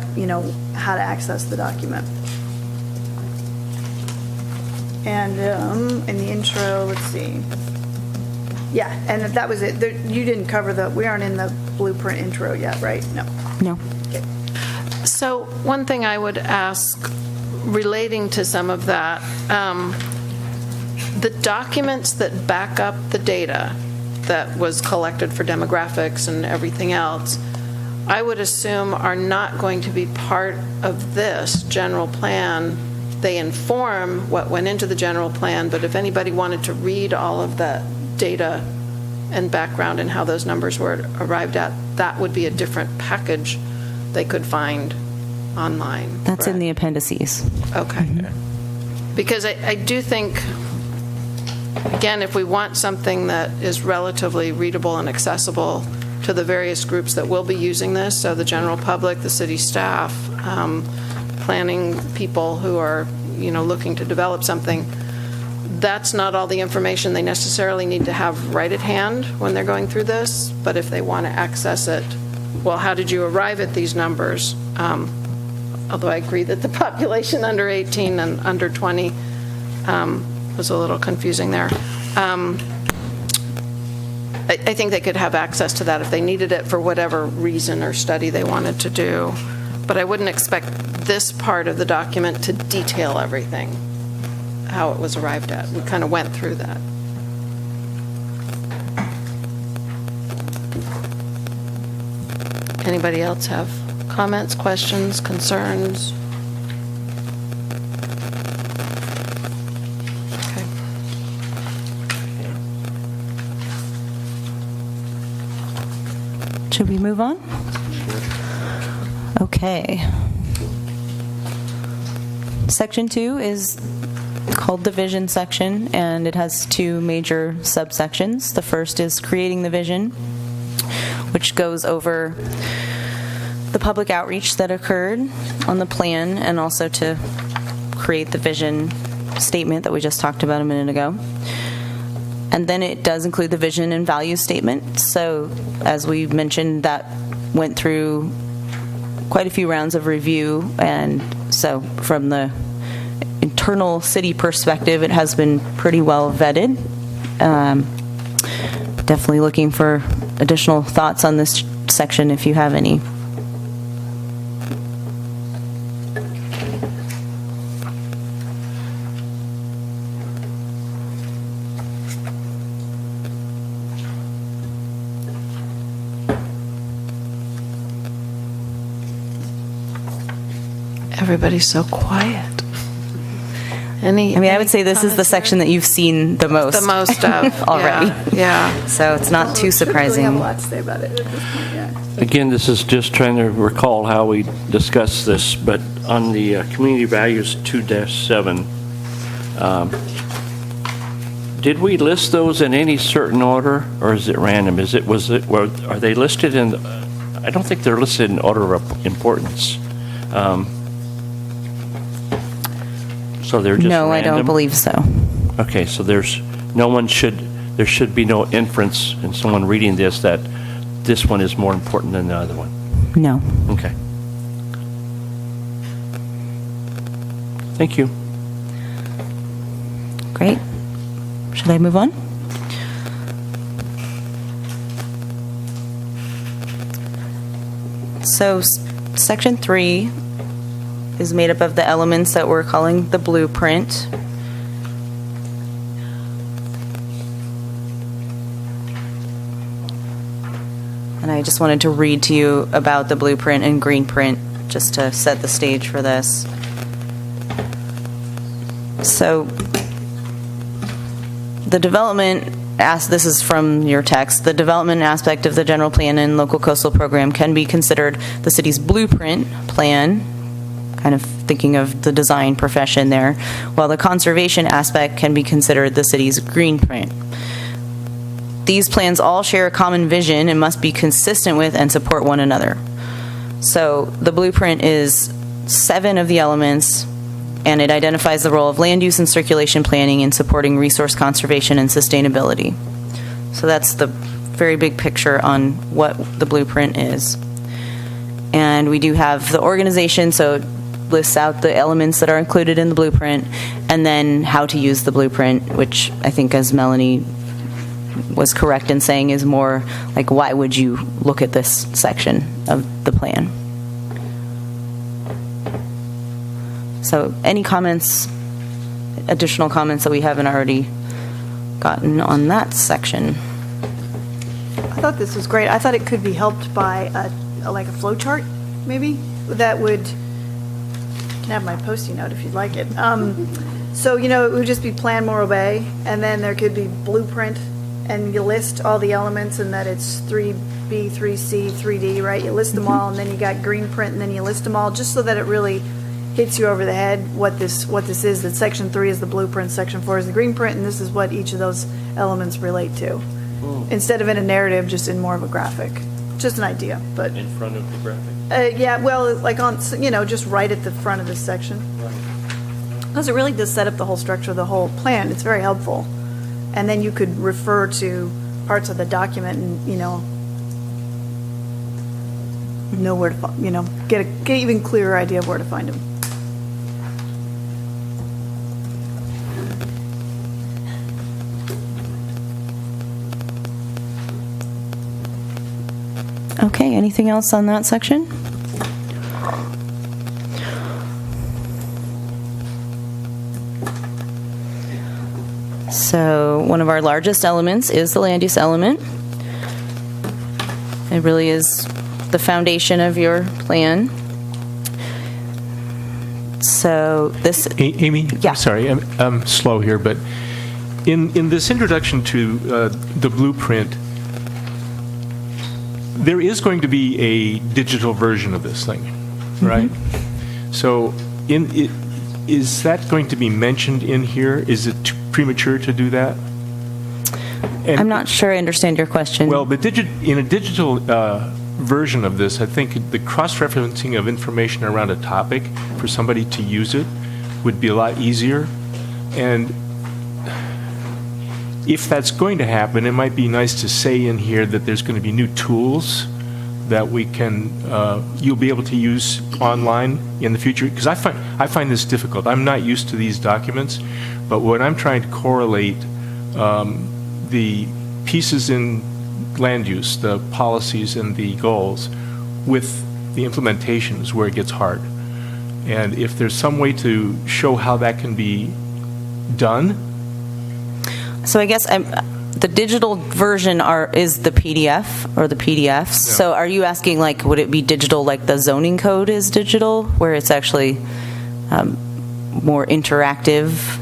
how to access the document. And in the intro, let's see. Yeah, and that was it. You didn't cover we aren't in the blueprint intro yet, right? No. Okay. So one thing I would ask relating to some of that, the documents that back up the data that was collected for demographics and everything else, I would assume are not going to be part of this general plan they inform what went into the general plan, but if anybody wanted to read all of that data and background and how those numbers were arrived at, that would be a different package they could find online. That's in the appendices. Okay. Because I do think, again, if we want something that is relatively readable and accessible to the various groups that will be using this, so the general public, the city staff, planning people who are, looking to develop something, that's not all the information they necessarily need to have right at hand when they're going through this, but if they want to access it, well, how did you arrive at these numbers? Although I agree that the population under 18 and under 20 was a little confusing there. I think they could have access to that if they needed it for whatever reason or study they wanted to do. But I wouldn't expect this part of the document to detail everything, how it was arrived at. We kind of went through that. Anybody else have comments, questions, concerns? Okay. Should we move on? Okay. Section 2 is called the vision section, and it has two major subsections. The first is creating the vision, which goes over the public outreach that occurred on the plan and also to create the vision statement that we just talked about a minute ago. And then it does include the vision and value statement. So as we mentioned, that went through quite a few rounds of review, and so from the internal city perspective, it has been pretty well vetted. Definitely looking for additional thoughts on this section if you have any. Everybody's so quiet. I would say this is the section that you've seen the most. The most of. Already. Yeah. So it's not too surprising. I have a lot to say about it at this point, yeah. Again, this is just trying to recall how we discussed this, but on the community values 2-7, did we list those in any certain order, or is it random? Are they listed in? I don't think they're listed in order of importance. So they're just No, random? I don't believe so. Okay, so there should be no inference in someone reading this that this one is more important than the other one. No. Okay. Thank you. Great. Should I move on? So section 3 is made up of the elements that we're calling the blueprint. And I just wanted to read to you about the blueprint and green print just to set the stage for this. So the development, this is from your text, the development aspect of the general plan and local coastal program can be considered the city's blueprint plan, kind of thinking of the design profession there, while the conservation aspect can be considered the city's green print. These plans all share a common vision and must be consistent with and support one another. So the blueprint is 7 of the elements, and it identifies the role of land use and circulation planning in supporting resource conservation and sustainability. So that's the very big picture on what the blueprint is. And we do have the organization, so it lists out the elements that are included in the blueprint, and then how to use the blueprint, which I think, as Melanie was correct in saying, is more like, why would you look at this section of the plan? So any comments, additional comments that we haven't already gotten on that section? I thought this was great. I thought it could be helped by like a flow chart, maybe, that would can have my Post-it note if you'd like it. So, it would just be Plan Morro Bay, and then there could be blueprint, and you list all the elements, and that it's 3B, 3C, 3D, right? You list them all, and then you got green print, and then you list them all, just so that it really hits you over the head what this is, that Section 3 is the blueprint, Section 4 is the green print, and this is what each of those elements relate to. Instead of in a narrative, just in more of a graphic. Just an idea, but... In front of the graphic? Yeah, well, like on, just right at the front of this section. Because it really does set up the whole structure of the whole plan. It's very helpful. And then you could refer to parts of the document and, know where to, get an even clearer idea of where to find them. Okay, anything else on that section? So one of our largest elements is the land use element. It really is the foundation of your plan. So this... Amy? Yeah. Sorry, I'm slow here, but in this introduction to the blueprint, there is going to be a digital version of this thing, right? So is that going to be mentioned in here? Is it too premature to do that? And I'm not sure I understand your question. Well, in a digital version of this, I think the cross-referencing of information around a topic for somebody to use it would be a lot easier. And if that's going to happen, it might be nice to say in here that there's going to be new tools that we can, you'll be able to use online in the future. Because I find this difficult. I'm not used to these documents, but when I'm trying to correlate the pieces in land use, the policies and the goals, with the implementation is where it gets hard. And if there's some way to show how that can be done. So I guess the digital version is the PDF or the PDFs. Yeah. So are you asking, would it be digital like the zoning code is digital, where it's actually more interactive?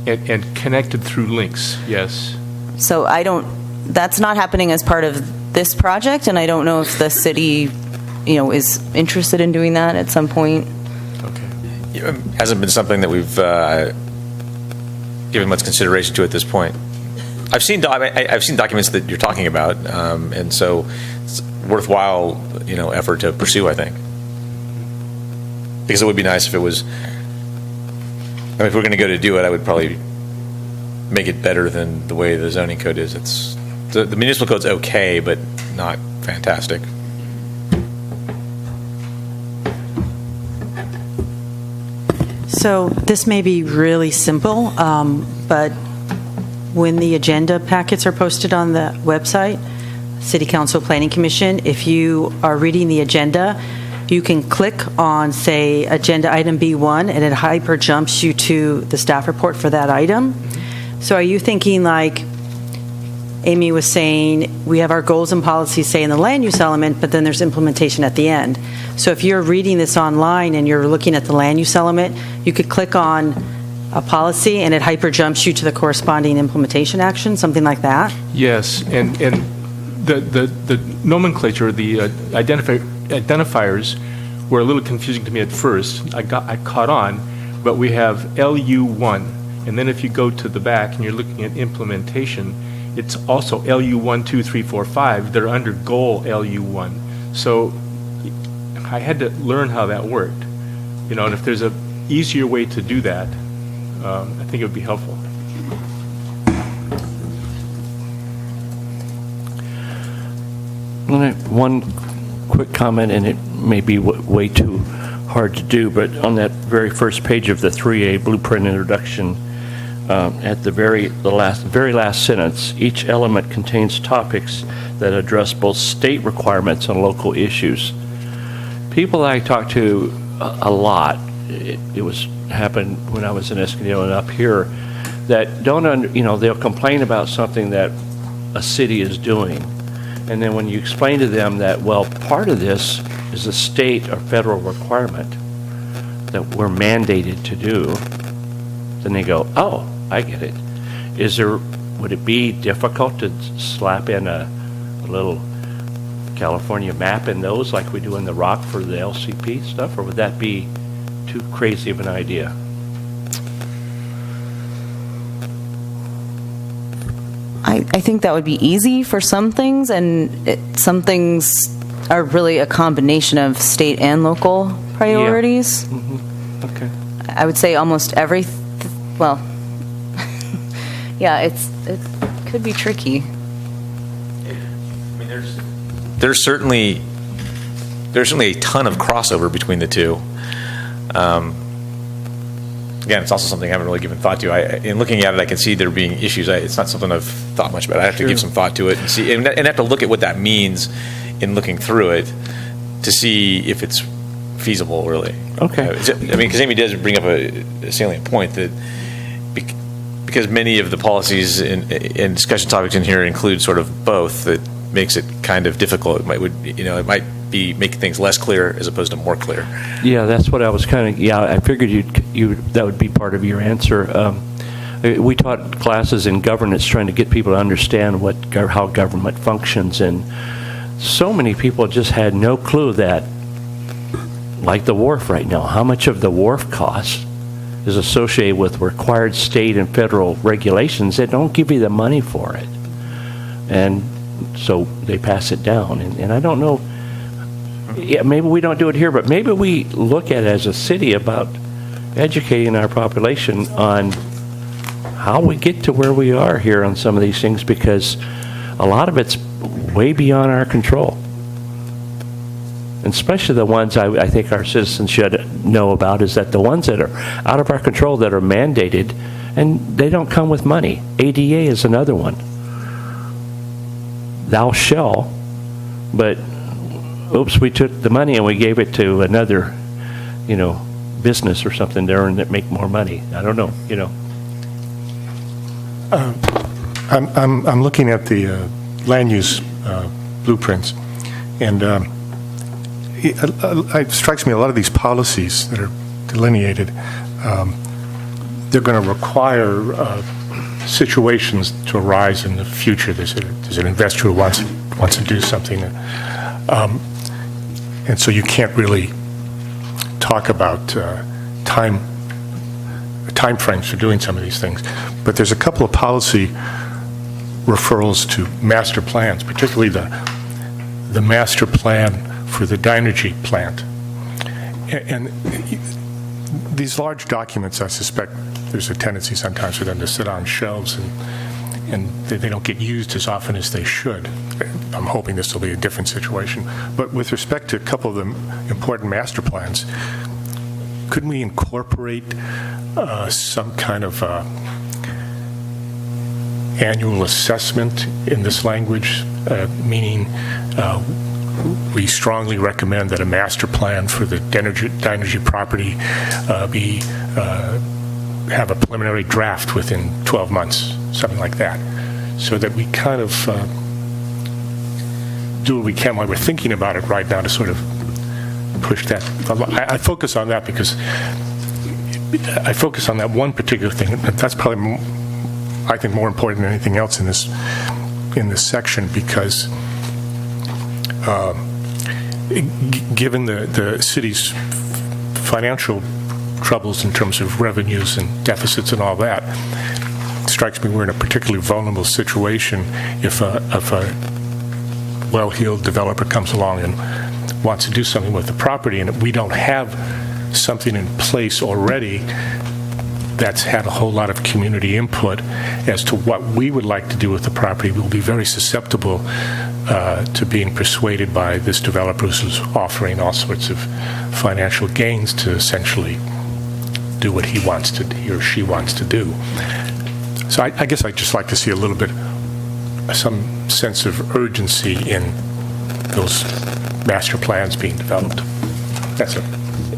And connected through links, yes. So that's not happening as part of this project, and I don't know if the city, is interested in doing that at some point. Okay. It hasn't been something that we've given much consideration to at this point. I've seen documents that you're talking about, and so it's worthwhile, effort to pursue, I think. Because it would be nice if it was. If we're going to go to do it, I would probably make it better than the way the zoning code is. It's the municipal code's okay, but not fantastic. So this may be really simple, but when the agenda packets are posted on the website, City Council Planning Commission, if you are reading the agenda, you can click on, say, agenda item B1, and it hyper jumps you to the staff report for that item. So are you thinking, like Amy was saying, we have our goals and policies, say, in the land use element, but then there's implementation at the end. So if you're reading this online and you're looking at the land use element, you could click on a policy and it hyper jumps you to the corresponding implementation action, something like that? Yes, and the nomenclature, the identifiers were a little confusing to me at first. I caught on, but we have LU1, and then if you go to the back and you're looking at implementation, it's also LU1, 2, 3, 4, 5. They're under goal LU1. So I had to learn how that worked, and if there's a easier way to do that, I think it would be helpful. One quick comment, and it may be way too hard to do, but on that very first page of the 3A blueprint introduction, at the very last sentence, each element contains topics that address both state requirements and local issues. People I talk to a lot, it was happened when I was in Escondido and up here, that they'll complain about something that a city is doing. And then when you explain to them that, well, part of this is a state or federal requirement, that we're mandated to do, then they go, oh, I get it. Would it be difficult to slap in a little California map in those like we do in the rock for the LCP stuff, or would that be too crazy of an idea? I think that would be easy for some things, and some things are really a combination of state and local priorities. Yeah. Mm-hmm. Okay. I would say almost well, yeah, it could be tricky. I mean, there's certainly a ton of crossover between the two. Again, it's also something I haven't really given thought to. In looking at it, I can see there being issues. It's not something I've thought much about. I have to give some thought to it and see, and have to look at what that means in looking through it to see if it's feasible, really. Okay. I mean, because Amy does bring up a salient point that because many of the policies and discussion topics in here include sort of both, that makes it kind of difficult. It might be making things less clear as opposed to more clear. Yeah, that's what I was I figured that would be part of your answer. We taught classes in governance trying to get people to understand how government functions, and so many people just had no clue that, like the wharf right now, how much of the wharf cost is associated with required state and federal regulations that don't give you the money for it. And so they pass it down. And I don't know, maybe we don't do it here, but maybe we look at it as a city about educating our population on how we get to where we are here on some of these things, because a lot of it's way beyond our control. And especially the ones I think our citizens should know about is that the ones that are out of our control, that are mandated, and they don't come with money. ADA is another one. Thou shall, but oops, we took the money and we gave it to another, business or something there and that make more money. I don't know, I'm looking at the land use blueprints, and it strikes me a lot of these policies that are delineated, they're going to require situations to arise in the future. There's an investor who wants to do something, and so you can't really talk about time frames for doing some of these things. But there's a couple of policy referrals to master plans, particularly the master plan for the Dynegy plant. And these large documents, I suspect there's a tendency sometimes for them to sit on shelves and they don't get used as often as they should. I'm hoping this will be a different situation. But with respect to a couple of the important master plans, couldn't we incorporate some kind of annual assessment in this language, meaning we strongly recommend that a master plan for the Dynegy property have a preliminary draft within 12 months, something like that, so that we kind of do what we can while we're thinking about it right now to sort of push that. I focus on that because I focus on that one particular thing. That's probably, I think, more important than anything else in this section, because given the city's financial troubles in terms of revenues and deficits and all that, it strikes me we're in a particularly vulnerable situation if a well-heeled developer comes along and wants to do something with the property, and we don't have something in place already that's had a whole lot of community input as to what we would like to do with the property. We'll be very susceptible to being persuaded by this developer who's offering all sorts of financial gains to essentially do what he or she wants to do. So I guess I'd just like to see a little bit, some sense of urgency in those master plans being developed. That's it.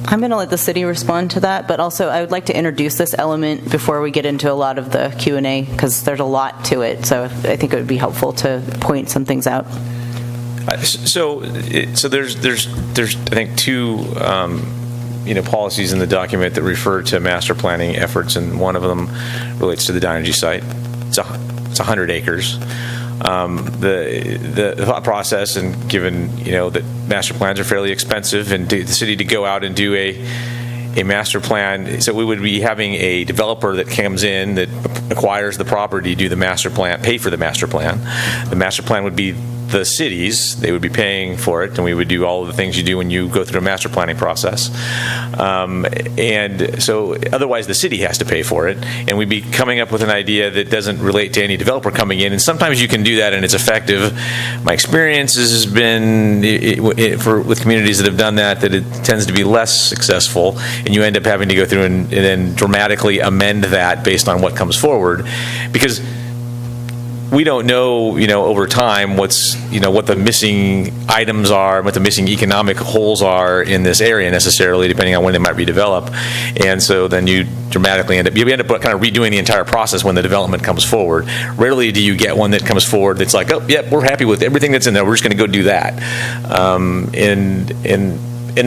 I'm going to let the city respond to that, but also I would like to introduce this element before we get into a lot of the Q&A, because there's a lot to it, so I think it would be helpful to point some things out. So there's I think two policies in the document that refer to master planning efforts, and one of them relates to the Dynegy site. It's 100 acres. The thought process, and given that master plans are fairly expensive, and the city to go out and do a master plan, so we would be having a developer that comes in, that acquires the property, do the master plan, pay for the master plan. The master plan would be the cities, they would be paying for it, and we would do all of the things you do when you go through a master planning process. And so otherwise the city has to pay for it, and we'd be coming up with an idea that doesn't relate to any developer coming in, and sometimes you can do that and it's effective. My experience has been with communities that have done that it tends to be less successful, and you end up having to go through and then dramatically amend that based on what comes forward, because we don't know, over time what the missing items are, what the missing economic holes are in this area necessarily, depending on when they might redevelop. And so then you dramatically end up kind of redoing the entire process when the development comes forward. Rarely do you get one that comes forward that's like, oh, yep, we're happy with everything that's in there, we're just going to go do that. And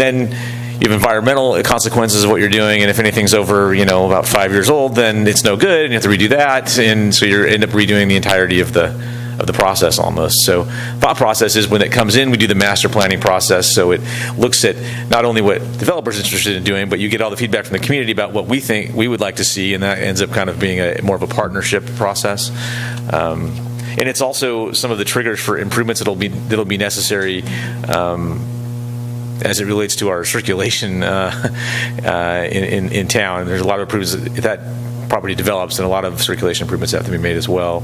then you have environmental consequences of what you're doing, and if anything's over, about 5 years old, then it's no good, and you have to redo that, and so you end up redoing the entirety of the process almost. So thought process is when it comes in, we do the master planning process, so it looks at not only what developers are interested in doing, but you get all the feedback from the community about what we think we would like to see, and that ends up kind of being more of a partnership process. And it's also some of the triggers for improvements that'll be necessary as it relates to our circulation in town. There's a lot of improvements if that property develops, and a lot of circulation improvements have to be made as well.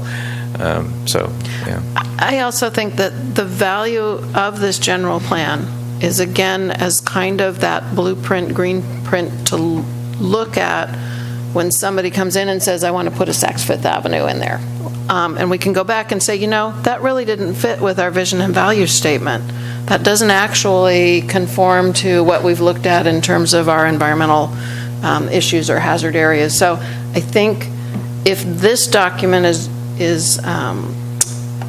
I also think that the value of this general plan is, again, as kind of that blueprint, green print to look at when somebody comes in and says, I want to put a Saks Fifth Avenue in there. And we can go back and say, that really didn't fit with our vision and value statement. That doesn't actually conform to what we've looked at in terms of our environmental issues or hazard areas. So I think if this document is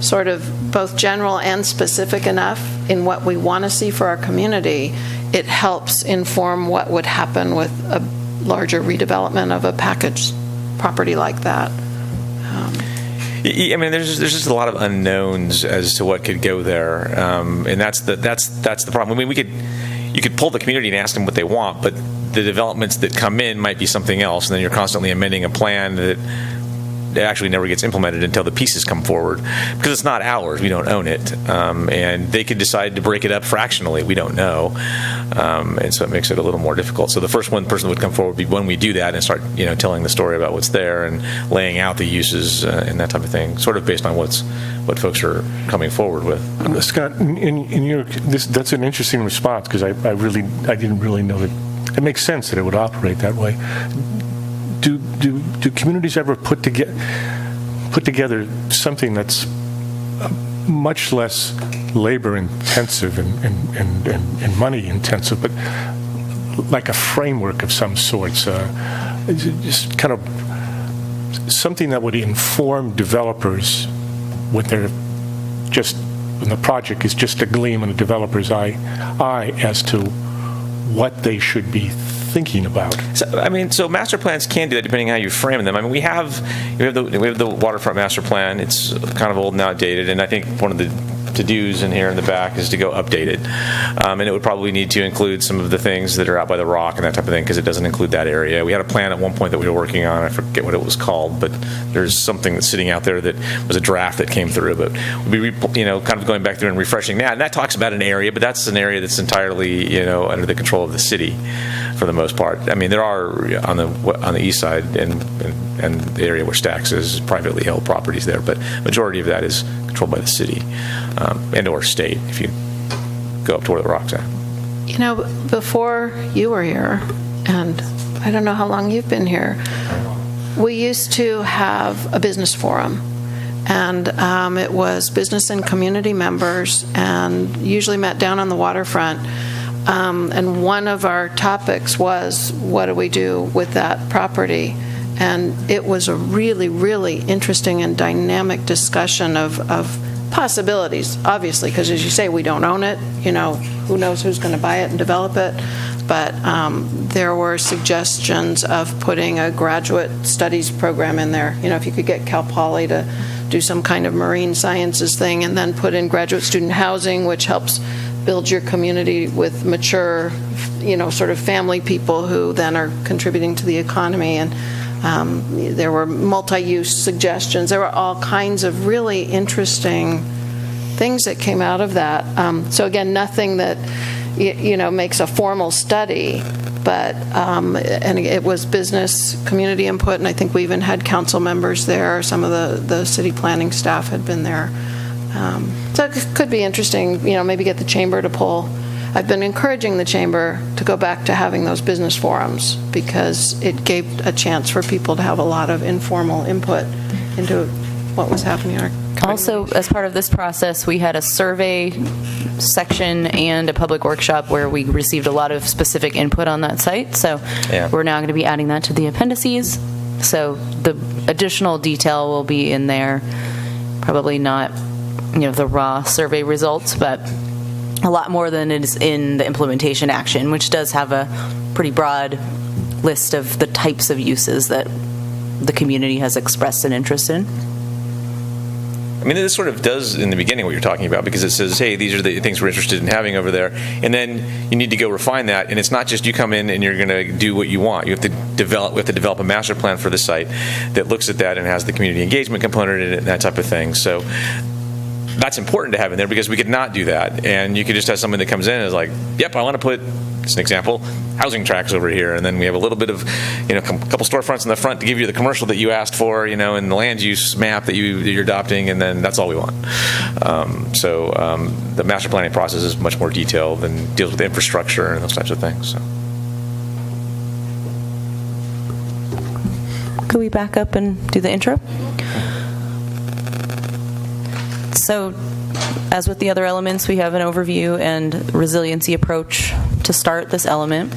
sort of both general and specific enough in what we want to see for our community, it helps inform what would happen with a larger redevelopment of a package property like that. I mean, there's just a lot of unknowns as to what could go there, and that's the problem. I mean, you could pull the community and ask them what they want, but the developments that come in might be something else, and then you're constantly amending a plan that actually never gets implemented until the pieces come forward, because it's not ours, we don't own it, and they could decide to break it up fractionally, we don't know, and so it makes it a little more difficult. So the first one person that would come forward would be when we do that and start telling the story about what's there and laying out the uses and that type of thing, sort of based on what folks are coming forward with. Scott, in your that's an interesting response, because I didn't really know that. It makes sense that it would operate that way. Do communities ever put together something that's much less labor intensive and money intensive, but like a framework of some sorts, just kind of something that would inform developers when the project is just a gleam in a developer's eye as to what they should be thinking about? So master plans can do that depending on how you frame them. I mean, we have the waterfront master plan. It's kind of old and outdated, and I think one of the to-dos in here in the back is to go update it. And it would probably need to include some of the things that are out by the rock and that type of thing, because it doesn't include that area. We had a plan at one point that we were working on. I forget what it was called, but there's something that's sitting out there that was a draft that came through. But we'll be, kind of going back through and refreshing that. And that talks about an area, but that's an area that's entirely, under the control of the city for the most part. I mean, there are on the east side and the area where Stax is privately held properties there, but majority of that is controlled by the city and or state if you go up to where the rock's at. Before you were here, and I don't know how long you've been here, we used to have a business forum, and it was business and community members, and usually met down on the waterfront. And one of our topics was, what do we do with that property? And it was a really, really interesting and dynamic discussion of possibilities, obviously, because as you say, we don't own it. Who knows who's going to buy it and develop it. but there were suggestions of putting a graduate studies program in there. You know, if you could get Cal Poly to do some kind of marine sciences thing, and then put in graduate student housing, which helps build your community with mature, you know, sort of family people who then are contributing to the economy. And there were multi-use suggestions. There were all kinds of really interesting things that came out of that. So again, nothing that, you know, makes a formal study, but, and it was business community input, and I think we even had council members there. Some of the city planning staff had been there. So it could be interesting, you know, maybe get the chamber to pull. I've been encouraging the chamber to go back to having those business forums, because it gave a chance for people to have a lot of informal input into what was happening in our community. Also, as part of this process, we had a survey section and a public workshop where we received a lot of specific input on that site. So we're now going to be adding that to the appendices. So the additional detail will be in there. Probably not, you know, the raw survey results, but a lot more than it is in the implementation action, which does have a pretty broad list of the types of uses that the community has expressed an interest in. I mean, this sort of does in the beginning what you're talking about, because it says, hey, these are the things we're interested in having over there. And then you need to go refine that. And it's not just you come in and you're going to do what you want. You have to develop a master plan for the site that looks at that and has the community engagement component in it and that type of thing. So that's important to have in there, because we could not do that. And you could just have someone that comes in and is like, yep, I want to put, as an example, housing tracts over here. And then we have a little bit of, you know, a couple storefronts in the front to give you the commercial that you asked for, you know, and the land use map that you're adopting, and then that's all we want. So the master planning process is much more detailed and deals with infrastructure and those types of things. So. Could we back up and do the intro? So, as with the other elements, we have an overview and resiliency approach to start this element.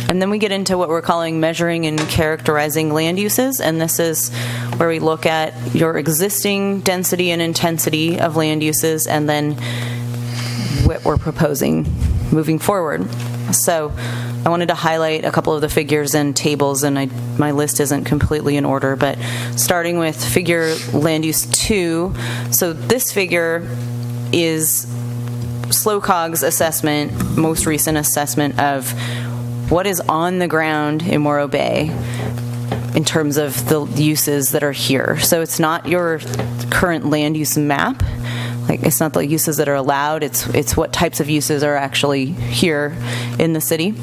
And then we get into what we're calling measuring and characterizing land uses. And this is where we look at your existing density and intensity of land uses, and then what we're proposing moving forward. So I wanted to highlight a couple of the figures and tables, and my list isn't completely in order, but starting with figure land use 2. So this figure is SLOCOG's assessment, most recent assessment of what is on the ground in Morro Bay in terms of the uses that are here. So it's not your current land use map. Like, it's not the uses that are allowed, it's what types of uses are actually here in the city.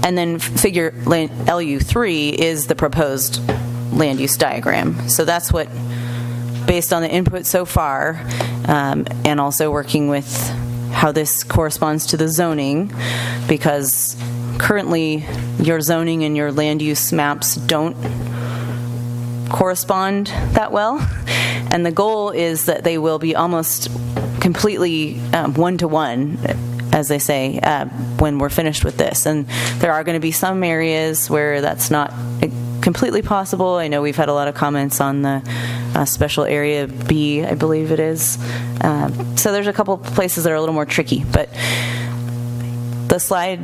And then figure LU3 is the proposed land use diagram. So that's what, based on the input so far, and also working with how this corresponds to the zoning, because currently your zoning and your land use maps don't correspond that well. And the goal is that they will be almost completely one-to-one, as they say, when we're finished with this. And there are going to be some areas where that's not completely possible. I know we've had a lot of comments on the special area B, I believe it is. So there's a couple places that are a little more tricky, but the slide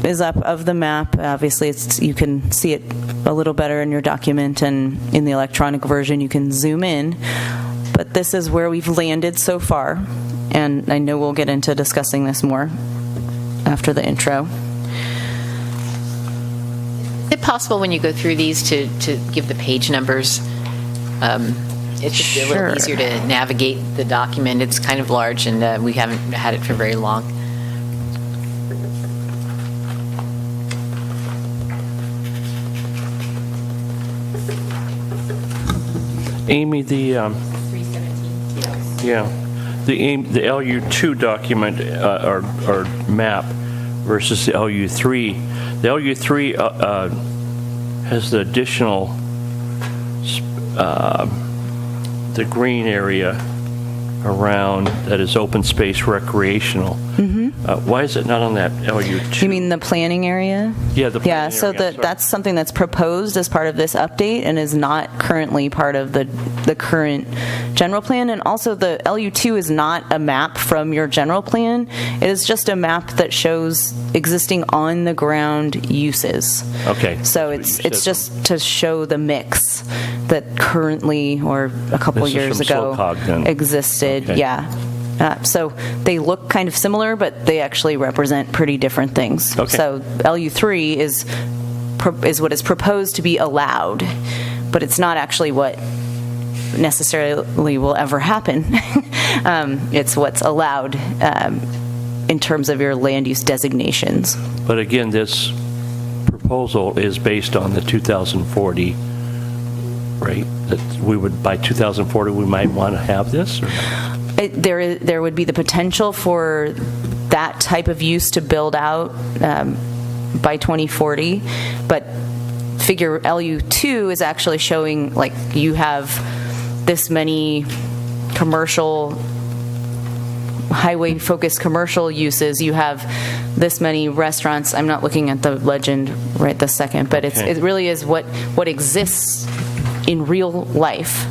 is up of the map. Obviously, you can see it a little better in your document, and in the electronic version you can zoom in. But this is where we've landed so far, and I know we'll get into discussing this more after the intro. Is it possible when you go through these to give the page numbers? It's just a little easier to navigate the document. It's kind of large, and we haven't had it for very long. Amy, the 317. yeah, the LU2 document or map versus the LU3. The LU3 has the additional the green area around that is open space recreational. Mm-hmm. Why is it not on that LU2? You mean the planning area? Yeah, the planning so area, sorry. that's something that's proposed as part of this update and is not currently part of the current general plan. And also the LU2 is not a map from your general plan. It is just a map that shows existing on-the-ground uses. Okay. So it's just to show the mix that currently, or a couple This is years from ago, SLOCOG then. existed. Okay. Yeah. So they look kind of similar, but they actually represent pretty different things. Okay. So LU3 is what is proposed to be allowed, but it's not actually what necessarily will ever happen. It's what's allowed in terms of your land use designations. But again, this proposal is based on the 2040, right? That we would, by 2040, we might want to have this? Or not? There would be the potential for that type of use to build out by 2040, but figure LU2 is actually showing like you have this many commercial, highway-focused commercial uses, you have this many restaurants. I'm not looking at the legend right this second, but Okay. it really is what exists in real life.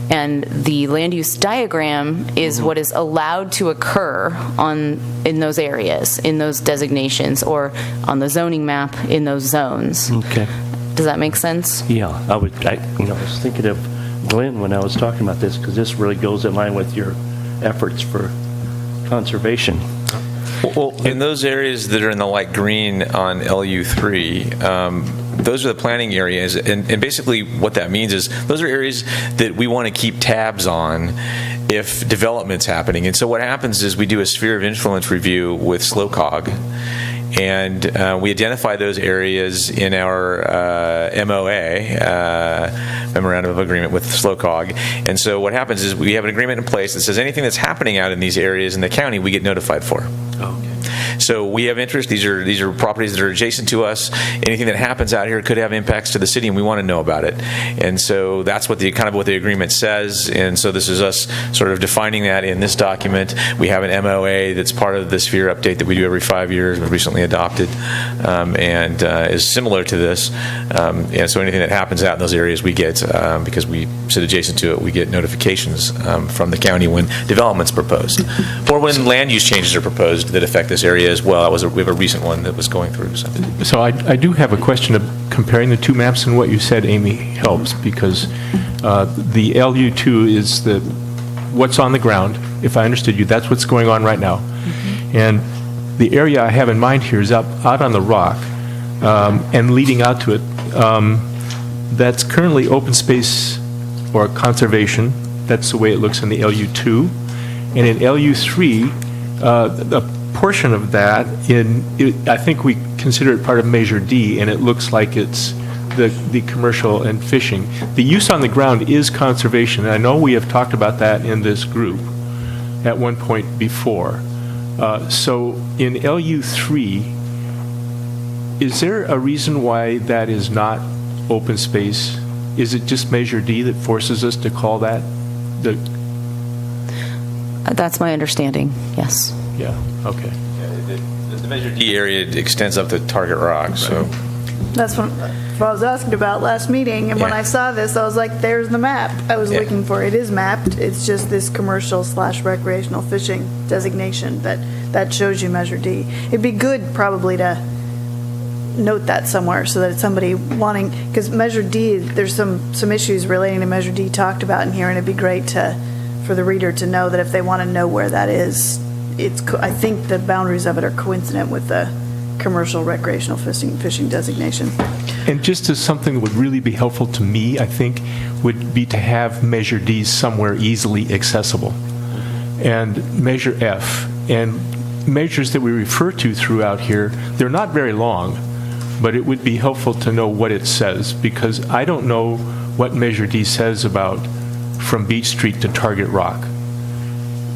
And the land use diagram is what is allowed to occur in those areas, in those designations, or on the zoning map in those zones. Okay. Does that make sense? Yeah, I was thinking of Glenn when I was talking about this, because this really goes in line with your efforts for conservation. Well, in those areas that are in the light green on LU3, those are the planning areas, and basically what that means is those are areas that we want to keep tabs on if development's happening. And so what happens is we do a sphere of influence review with SLOCOG, and we identify those areas in our MOA, Memorandum of Agreement with SLOCOG. And so what happens is we have an agreement in place that says anything that's happening out in these areas in the county, we get notified for. So we have interest. These are properties that are adjacent to us. Anything that happens out here could have impacts to the city, and we want to know about it. And so that's what the agreement says. And so this is us sort of defining that in this document. We have an MOA that's part of the sphere update that we do every 5 years. We've recently adopted, and is similar to this. And so anything that happens out in those areas, we get because we sit adjacent to it. We get notifications from the county when development's proposed, or when land use changes are proposed that affect this area as well. We have a recent one that was going through. So I do have a question of comparing the two maps, and what you said, Amy, helps, because the LU2 is what's on the ground. If I understood you, that's what's going on right now. Mm-hmm. And the area I have in mind here is out on the rock, and leading out to it, that's currently open space or conservation. That's the way it looks in the LU2. And in LU3, the portion of that, I think we consider it part of Measure D, and it looks like it's the commercial and fishing. The use on the ground is conservation, and I know we have talked about that in this group at one point before. So in LU3, is there a reason why that is not open space? Is it just Measure D that forces us to call that the... That's my understanding, yes. Yeah, okay. The Measure D area extends up to Target Rock, so... That's what I was asking about last meeting, and when I saw this, I was like, there's the map I was looking for. It is mapped. It's just this commercial/recreational fishing designation that shows you Measure D. It'd be good probably to note that somewhere so that it's somebody wanting, because Measure D, there's some issues relating to Measure D talked about in here, and it'd be great for the reader to know that if they want to know where that is, I think the boundaries of it are coincident with the commercial recreational fishing designation. And just as something that would really be helpful to me, I think, would be to have Measure D somewhere easily accessible. And Measure F, and measures that we refer to throughout here, they're not very long, but it would be helpful to know what it says, because I don't know what Measure D says about from Beach Street to Target Rock,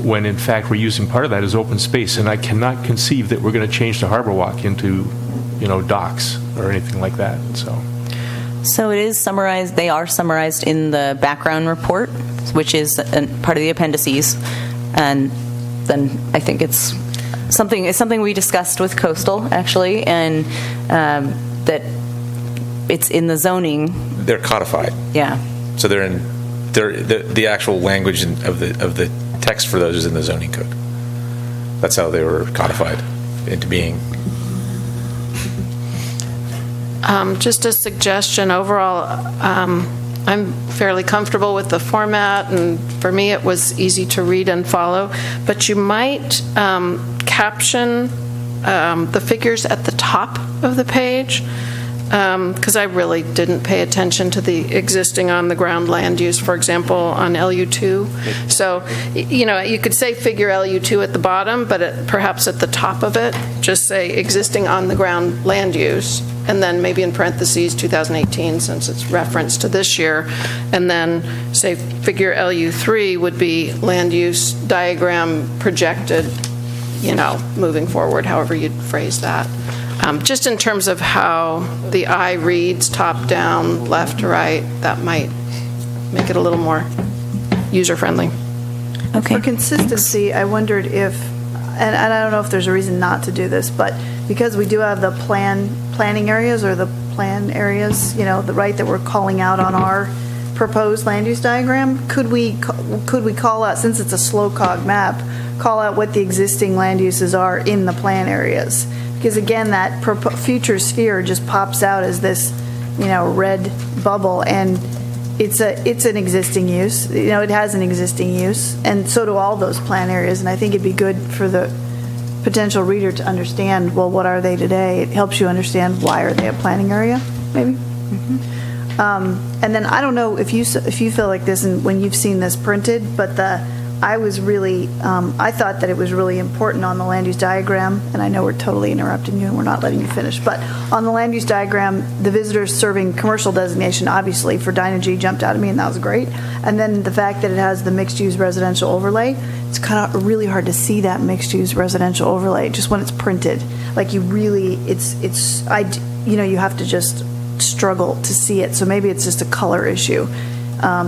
when in fact we're using part of that as open space, and I cannot conceive that we're going to change the Harbor Walk into, docks or anything like that. So it is summarized. They are summarized in the background report, which is part of the appendices, and then I think it's it's something we discussed with Coastal, actually, and that it's in the zoning. They're codified. Yeah. So the actual language of the text for those is in the zoning code. That's how they were codified into being. Just a suggestion, overall, I'm fairly comfortable with the format, and for me, it was easy to read and follow, but you might caption the figures at the top of the page, because I really didn't pay attention to the existing on-the-ground land use, for example, on LU2. So, you could say figure LU2 at the bottom, but perhaps at the top of it, just say existing on-the-ground land use, and then maybe in parentheses 2018, since it's referenced to this year, and then say figure LU3 would be land use diagram projected, moving forward, however you'd phrase that. Just in terms of how the eye reads top down, left to right, that might make it a little more user-friendly. Okay. For consistency, I wondered if, and I don't know if there's a reason not to do this, but because we do have the planning areas or the plan areas, the right that we're calling out on our proposed land use diagram, could we call out, since it's a slow cog map, call out what the existing land uses are in the plan areas? Because again, that future sphere just pops out as this, red bubble, and it's an existing use. It has an existing use, and so do all those plan areas. And I think it'd be good for the potential reader to understand, well, what are they today? It helps you understand why are they a planning area, maybe. And then I don't know if you feel like this, and when you've seen this printed, but I thought that it was really important on the land use diagram, and I know we're totally interrupting you and we're not letting you finish, but on the land use diagram, the visitors serving commercial designation, obviously, for Dynegy jumped out at me, and that was great. And then the fact that it has the mixed-use residential overlay, it's kind of really hard to see that mixed-use residential overlay just when it's printed. Like you have to just struggle to see it. So maybe it's just a color issue.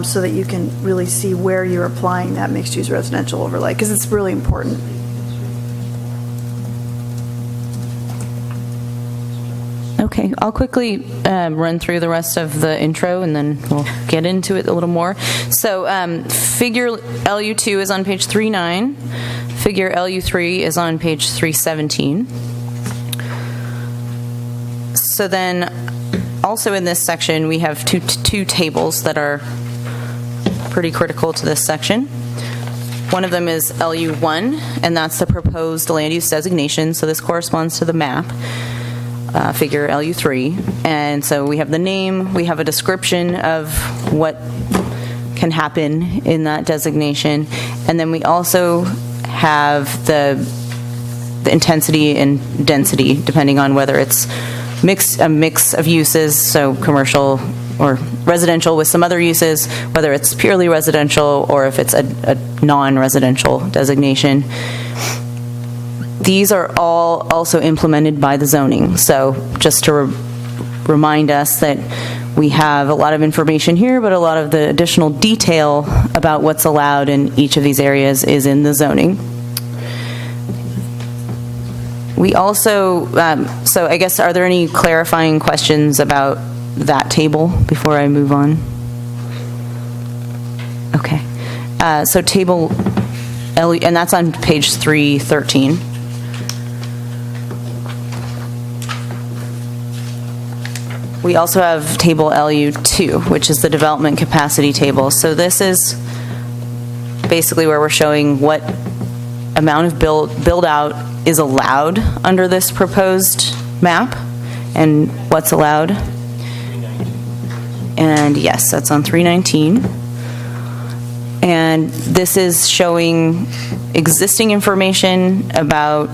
So that you can really see where you're applying that mixed-use residential overlay, because it's really important. Okay, I'll quickly run through the rest of the intro, and then we'll get into it a little more. So figure LU2 is on page 39. Figure LU3 is on page 317. So then, also in this section, we have two tables that are pretty critical to this section. One of them is LU1, and that's the proposed land use designation, so this corresponds to the map, figure LU3. And so we have the name, we have a description of what can happen in that designation, and then we also have the intensity and density, depending on whether it's a mix of uses, so commercial or residential with some other uses, whether it's purely residential or if it's a non-residential designation. These are all also implemented by the zoning. So just to remind us that we have a lot of information here, but a lot of the additional detail about what's allowed in each of these areas is in the zoning. We also, so I guess, are there any clarifying questions about that table before I move on? Okay. So table, and that's on page 313. We also have table LU2, which is the development capacity table. So this is basically where we're showing what amount of build out is allowed under this proposed map and what's allowed. And yes, that's on 319. And this is showing existing information about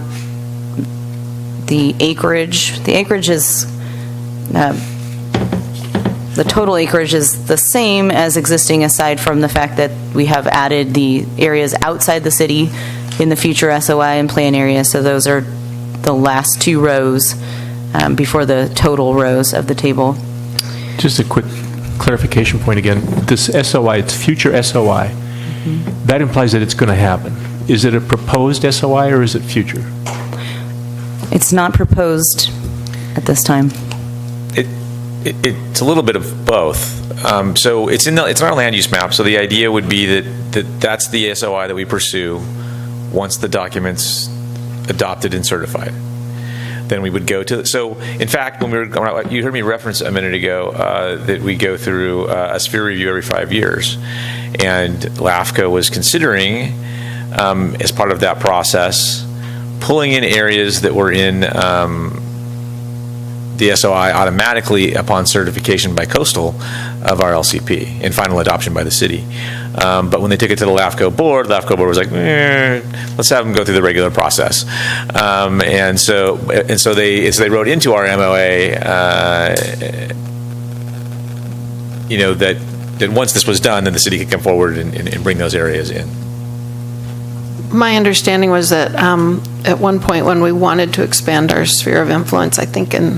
the acreage. The acreage is, the total acreage is the same as existing, aside from the fact that we have added the areas outside the city in the future SOI and plan area. So those are the last two rows before the total rows of the table. Just a quick clarification point again. This SOI, it's future SOI. That implies that it's going to happen. Is it a proposed SOI or is it future? It's not proposed at this time. It's a little bit of both. So it's in our land use map. So the idea would be that's the SOI that we pursue once the document's adopted and certified. Then we would go to. So in fact, when you heard me reference a minute ago that we go through a sphere review every 5 years, and LAFCO was considering as part of that process pulling in areas that were in the SOI automatically upon certification by Coastal of our LCP and final adoption by the city. But when they took it to the LAFCO board was like, let's have them go through the regular process. And so they wrote into our MOA, that once this was done, then the city could come forward and bring those areas in. My understanding was that at one point when we wanted to expand our sphere of influence, I think it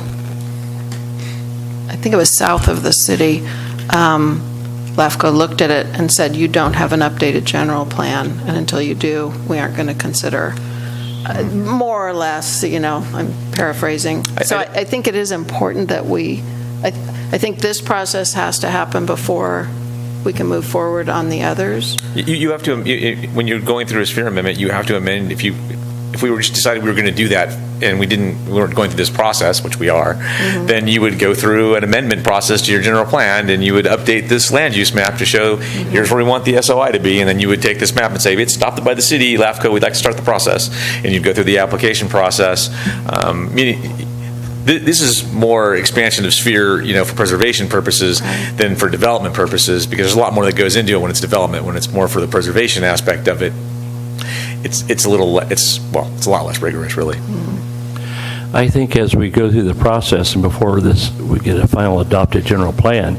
was south of the city, LAFCO looked at it and said, you don't have an updated general plan, and until you do, we aren't going to consider, more or less, I'm paraphrasing. So I think it is important that I think this process has to happen before we can move forward on the others. You have to, when you're going through a sphere amendment, you have to amend. If we were just decided we were going to do that and we weren't going through this process, which we are, then you would go through an amendment process to your general plan, and you would update this land use map to show here's where we want the SOI to be, and then you would take this map and say it's adopted by the city, LAFCO, we'd like to start the process, and you'd go through the application process. This is more expansion of sphere, for preservation purposes than for development purposes, because there's a lot more that goes into it when it's development. When it's more for the preservation aspect of it, it's a lot less rigorous, really. I think as we go through the process and before we get a final adopted general plan,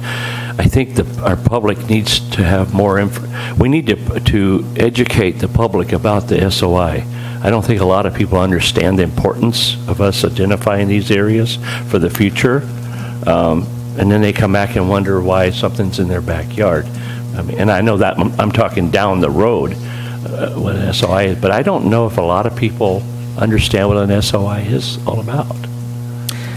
I think our public needs to have more we need to educate the public about the SOI. I don't think a lot of people understand the importance of us identifying these areas for the future, and then they come back and wonder why something's in their backyard. And I know that I'm talking down the road what an SOI is, but I don't know if a lot of people understand what an SOI is all about.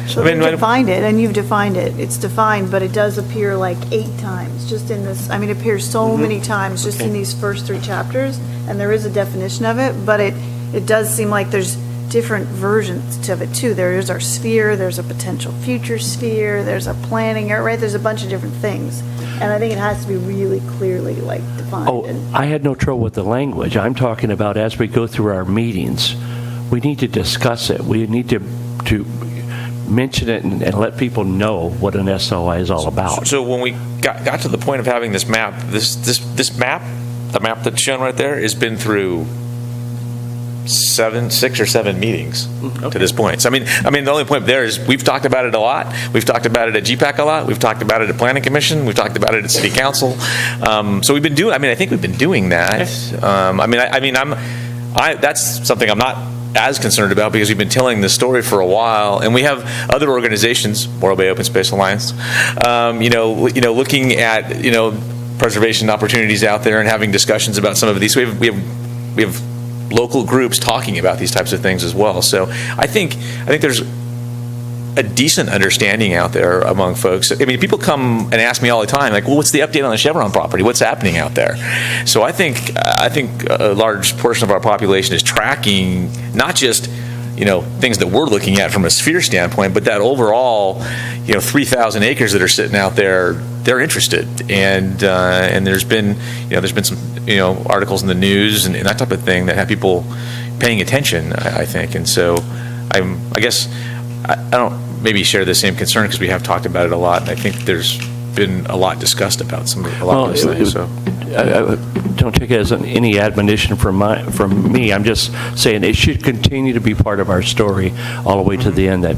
So they've defined it, and you've defined it. It's defined, but it does appear like 8 times just in this. It appears so many times just in these first 3 chapters, and there is a definition of it, but it does seem like there's different versions of it too. There is our sphere, there's a potential future sphere, there's a planning area, right? There's a bunch of different things. And I think it has to be really clearly defined. Oh, I had no trouble with the language. I'm talking about as we go through our meetings, we need to discuss it. We need to mention it and let people know what an SOI is all about. So when we got to the point of having this map, this map, the map that's shown right there, has been through 6 or 7 meetings to this point. So the only point there is we've talked about it a lot. We've talked about it at GPAC a lot. We've talked about it at Planning Commission. We've talked about it at City Council. So we've been doing. I think we've been doing that. That's something I'm not as concerned about because we've been telling this story for a while, and we have other organizations, Morro Bay Open Space Alliance, looking at preservation opportunities out there and having discussions about some of these. We have local groups talking about these types of things as well. So I think there's a decent understanding out there among folks. People come and ask me all the time, like, well, what's the update on the Chevron property? What's happening out there? So I think a large portion of our population is tracking not just things that we're looking at from a sphere standpoint, but that overall 3,000 acres that are sitting out there, they're interested, and there's been some articles in the news and that type of thing that have people paying attention, I think. And so I guess I don't maybe share the same concern because we have talked about it a lot, and I think there's been a lot discussed about a lot of those things. So I don't take it as any admonition from me. I'm just saying it should continue to be part of our story all the way to the end, that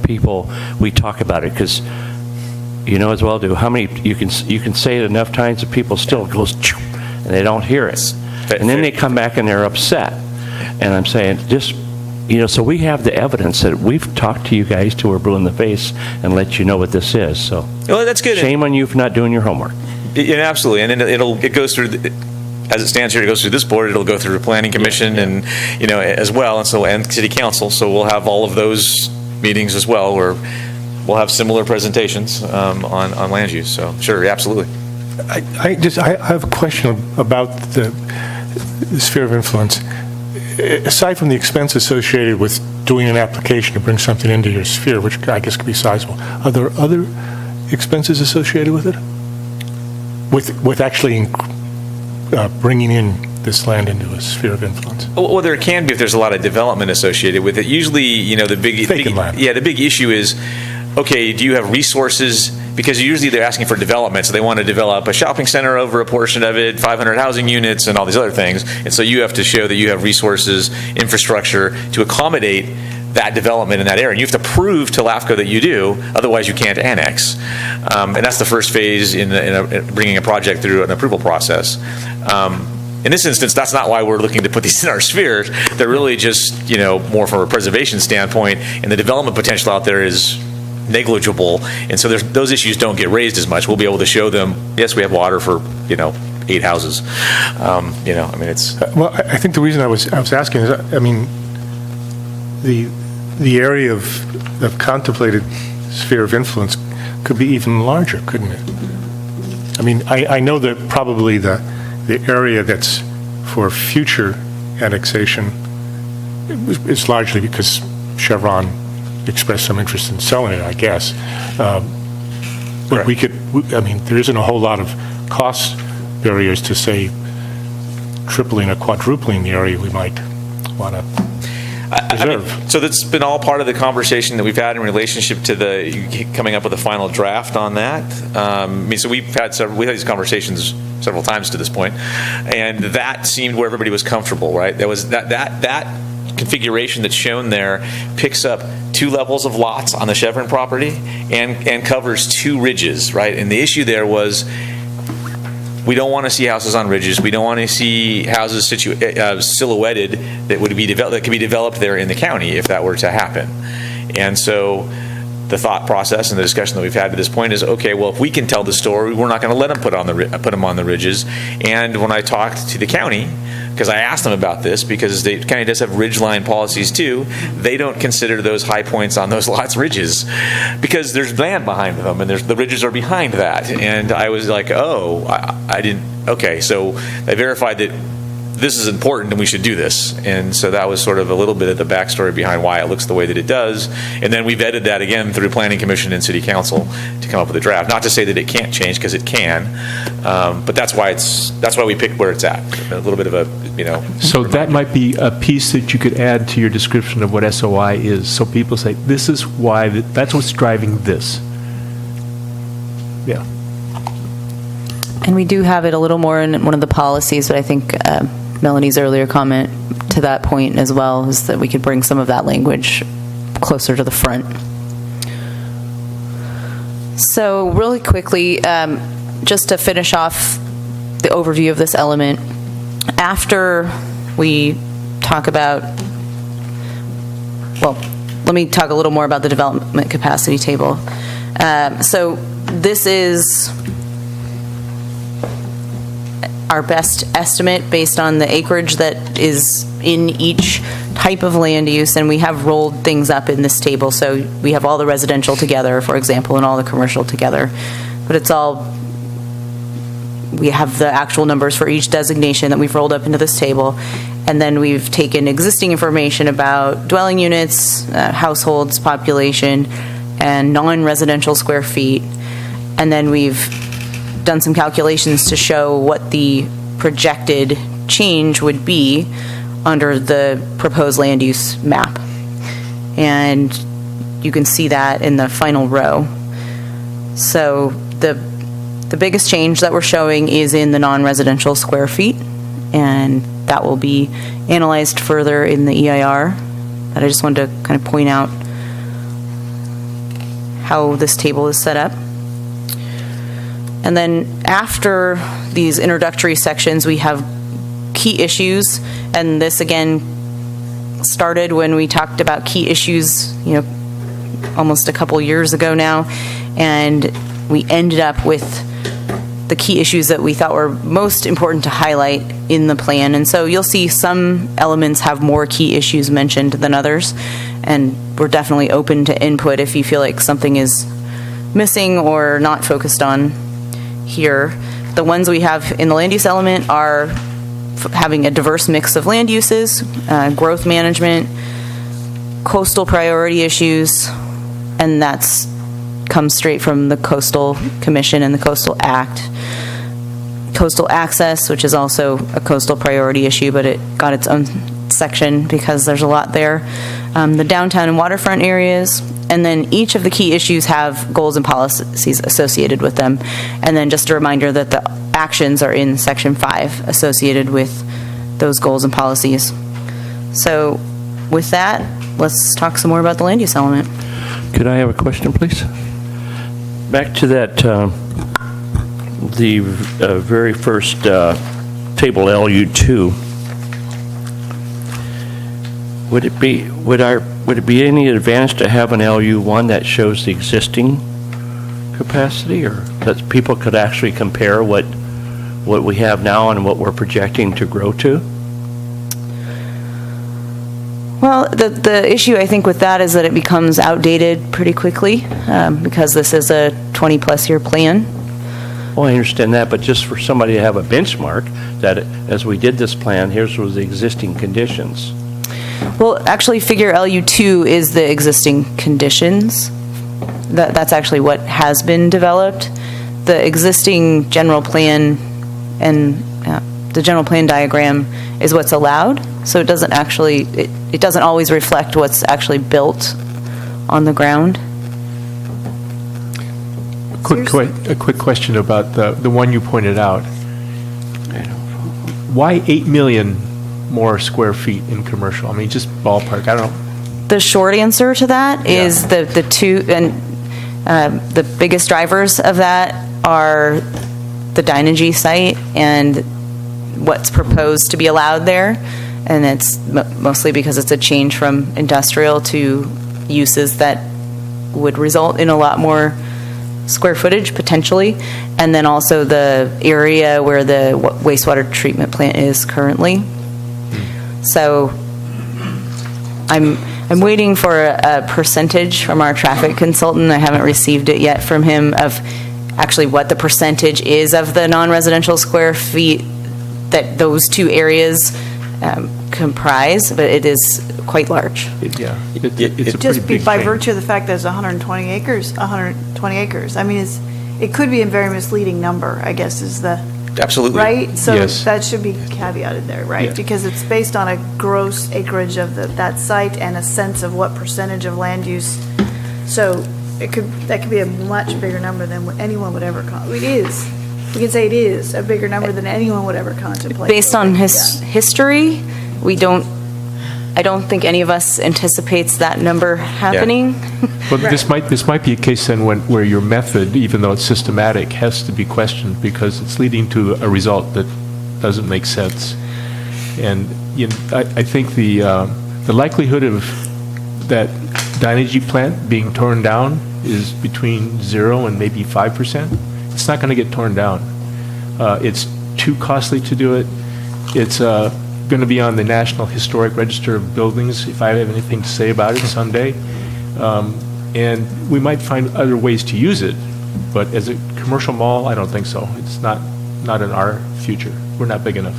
we talk about it, because as well do how many you can say it enough times that people still goes and they don't hear it, and then they come back and they're upset. And I'm saying just so we have the evidence that we've talked to you guys till we're blue in the face and let you know what this is. So that's good. Shame on you for not doing your homework. Absolutely, and then it goes through. as it stands here, it goes through this board, it'll go through the planning commission and, as well, and city council. So we'll have all of those meetings as well, where we'll have similar presentations on land use. So sure, absolutely. I have a question about the sphere of influence. Aside from the expense associated with doing an application to bring something into your sphere, which I guess could be sizable, are there other expenses associated with it? With actually bringing in this land into a sphere of influence? Well, there can be if there's a lot of development associated with it. Usually, the big issue is, okay, do you have resources? Because usually they're asking for development, so they want to develop a shopping center over a portion of it, 500 housing units, and all these other things. And so you have to show that you have resources, infrastructure to accommodate that development in that area. And you have to prove to LAFCO that you do, otherwise you can't annex. And that's the first phase in bringing a project through an approval process. In this instance, that's not why we're looking to put these in our spheres. They're really just, more from a preservation standpoint, and the development potential out there is negligible, and so those issues don't get raised as much. We'll be able to show them, yes, we have water for 8 houses. It's well. I think the reason I was asking is, the area of contemplated sphere of influence could be even larger, couldn't it? I know that probably the area that's for future annexation is largely because Chevron expressed some interest in selling it, I guess. But there isn't a whole lot of cost barriers to, say, tripling or quadrupling the area we might want to preserve. So that's been all part of the conversation that we've had in relationship to coming up with a final draft on that. So we've had these conversations several times to this point, and that seemed where everybody was comfortable, right? There was that configuration that's shown there picks up 2 levels of lots on the Chevron property and covers 2 ridges, right? And the issue there was, we don't want to see houses on ridges. We don't want to see houses silhouetted that could be developed there in the county if that were to happen. And so the thought process and the discussion that we've had to this point is, okay, well, if we can tell the story, we're not going to let them put them on the ridges. And when I talked to the county, because I asked them about this, because the county does have ridgeline policies too, they don't consider those high points on those lots ridges because there's land behind them, and the ridges are behind that. And I was like, I didn't. Okay, so I verified that this is important and we should do this. And so that was sort of a little bit of the backstory behind why it looks the way that it does. And then we vetted that again through Planning Commission and City Council to come up with a draft. Not to say that it can't change, because it can, but that's why we picked where it's at. A little bit of a, So that might be a piece that you could add to your description of what SOI is. So people say, this is why, that's what's driving this. Yeah. And we do have it a little more in one of the policies, but I think Melanie's earlier comment to that point as well is that we could bring some of that language closer to the front. So really quickly, just to finish off the overview of this element, after we talk about, well, let me talk a little more about the development capacity table. So this is our best estimate based on the acreage that is in each type of land use, and we have rolled things up in this table. So we have all the residential together, for example, and all the commercial together. But it's all, we have the actual numbers for each designation that we've rolled up into this table. And then we've taken existing information about dwelling units, households, population, and non-residential square feet. And then we've done some calculations to show what the projected change would be under the proposed land use map. And you can see that in the final row. So the biggest change that we're showing is in the non-residential square feet, and that will be analyzed further in the EIR. But I just wanted to kind of point out how this table is set up. And then after these introductory sections, we have key issues. And this, again, started when we talked about key issues, almost a couple years ago now. And we ended up with the key issues that we thought were most important to highlight in the plan. And so you'll see some elements have more key issues mentioned than others, and we're definitely open to input if you feel like something is missing or not focused on here. The ones we have in the land use element are having a diverse mix of land uses, growth management, coastal priority issues, and that's comes straight from the Coastal Commission and the Coastal Act. Coastal access, which is also a coastal priority issue, but it got its own section because there's a lot there. The downtown and waterfront areas, and then each of the key issues have goals and policies associated with them. And then just a reminder that the actions are in Section 5 associated with those goals and policies. So with that, let's talk some more about the land use element. Could I have a question, please? Back to that, the very first table LU2. Would it be any advantage to have an LU1 that shows the existing capacity, or that people could actually compare what we have now and what we're projecting to grow to? Well, the issue I think with that is that it becomes outdated pretty quickly because this is a 20-plus year plan. Well, I understand that, but just for somebody to have a benchmark that as we did this plan, here's was the existing conditions. Well, actually, figure LU2 is the existing conditions. That's actually what has been developed. The existing general plan and the general plan diagram is what's allowed, so it doesn't actually, it doesn't always reflect what's actually built on the ground. A quick question about the one you pointed out. Why 8 million more square feet in commercial? I mean, just ballpark, I don't know. The short answer to that is the two, and the biggest drivers of that are the Dynegy site and what's proposed to be allowed there, and it's mostly because it's a change from industrial to uses that would result in a lot more square footage potentially, and then also the area where the wastewater treatment plant is currently. So I'm waiting for a percentage from our traffic consultant. I haven't received it yet from him of actually what the percentage is of the non-residential square feet that those two areas comprise, but it is quite large. It's a Just pretty big by change. virtue of the fact that it's 120 acres. I mean, it could be a very misleading number, I guess, is the, Absolutely. right? So Yes. that should be caveated there, right? Yeah. Because it's based on a gross acreage of that site and a sense of what percentage of land use. So that could be a much bigger number than what anyone would ever, it is. We can say it is a bigger number than anyone would ever contemplate. Based on Yeah. history, I don't think any of us anticipates that number happening. Well, this might be a case then where your method, even though it's systematic, has to be questioned because it's leading to a result that doesn't make sense. And I think the likelihood of that Dynegy plant being torn down is between 0 and maybe 5%. It's not going to get torn down. It's too costly to do it. It's going to be on the National Historic Register of Buildings, if I have anything to say about it someday. And we might find other ways to use it, but as a commercial mall, I don't think so. It's not in our future. We're not big enough.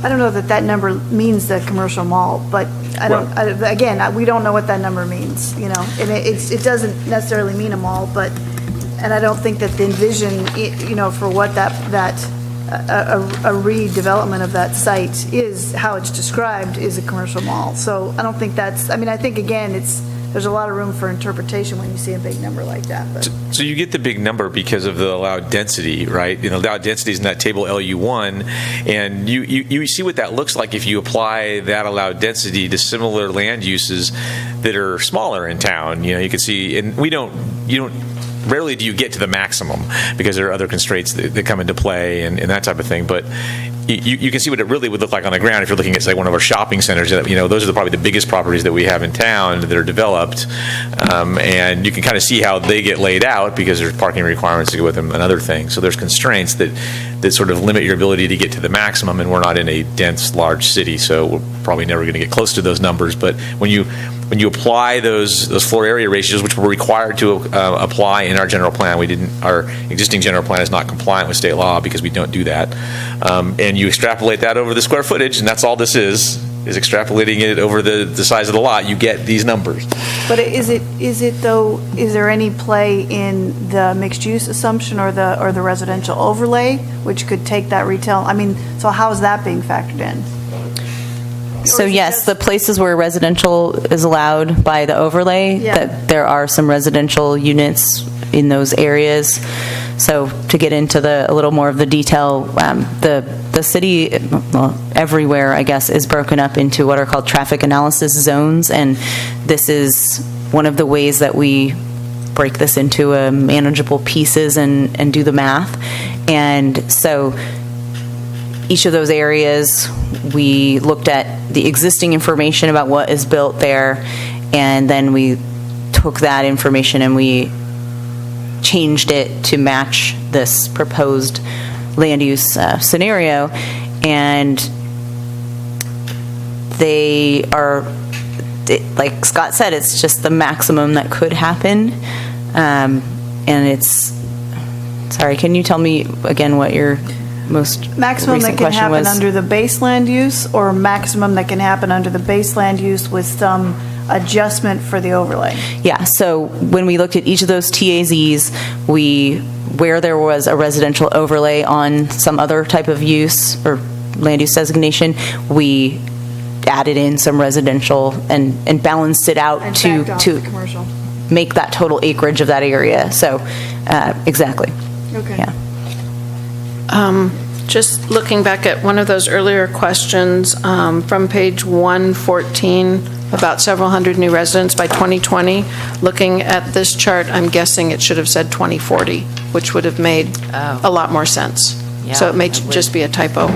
I don't know that number means the commercial mall, but again, we don't know what that number means, and it doesn't necessarily mean a mall, and I don't think that the envision, for what a redevelopment of that site is, how it's described, is a commercial mall. So I don't think I think, again, there's a lot of room for interpretation when you see a big number like that. But. So you get the big number because of the allowed density, right? Allowed density is in that table LU1, and you see what that looks like if you apply that allowed density to similar land uses that are smaller in town. You can see, and rarely do you get to the maximum because there are other constraints that come into play and that type of thing. But you can see what it really would look like on the ground if you're looking at, say, one of our shopping centers. Those are probably the biggest properties that we have in town that are developed, and you can kind of see how they get laid out because there's parking requirements to go with them and other things. So there's constraints that sort of limit your ability to get to the maximum, and we're not in a dense, large city, so we're probably never going to get close to those numbers. But when you apply those floor area ratios, which we're required to apply in our general plan, our existing general plan is not compliant with state law because we don't do that, and you extrapolate that over the square footage, and that's all this is extrapolating it over the size of the lot, you get these numbers. But is there any play in the mixed use assumption or the residential overlay, which could take that retail? I mean, so how is that being factored in? So yes, the places where residential is allowed by the overlay, that there are some residential units in those areas. So to get into a little more of the detail, the city, well, everywhere, I guess, is broken up into what are called traffic analysis zones, and this is one of the ways that we break this into manageable pieces and do the math. And so each of those areas, we looked at the existing information about what is built there, and then we took that information and we changed it to match this proposed land use scenario. And they are, like Scott said, it's just the maximum that could happen. And it's, sorry, can you tell me again what your most maximum that recent can question happen was? under the base land use, or maximum that can happen under the base land use with some adjustment for the overlay? Yeah, so when we looked at each of those TAZs, where there was a residential overlay on some other type of use or land use designation, we added in some residential and balanced it out to commercial. make that total acreage of that area. So, exactly. Okay. Yeah. Just looking back at one of those earlier questions from page 114 about several hundred new residents by 2020, looking at this chart, I'm guessing it should have said 2040, which would have made a lot more sense. So it may just be a typo.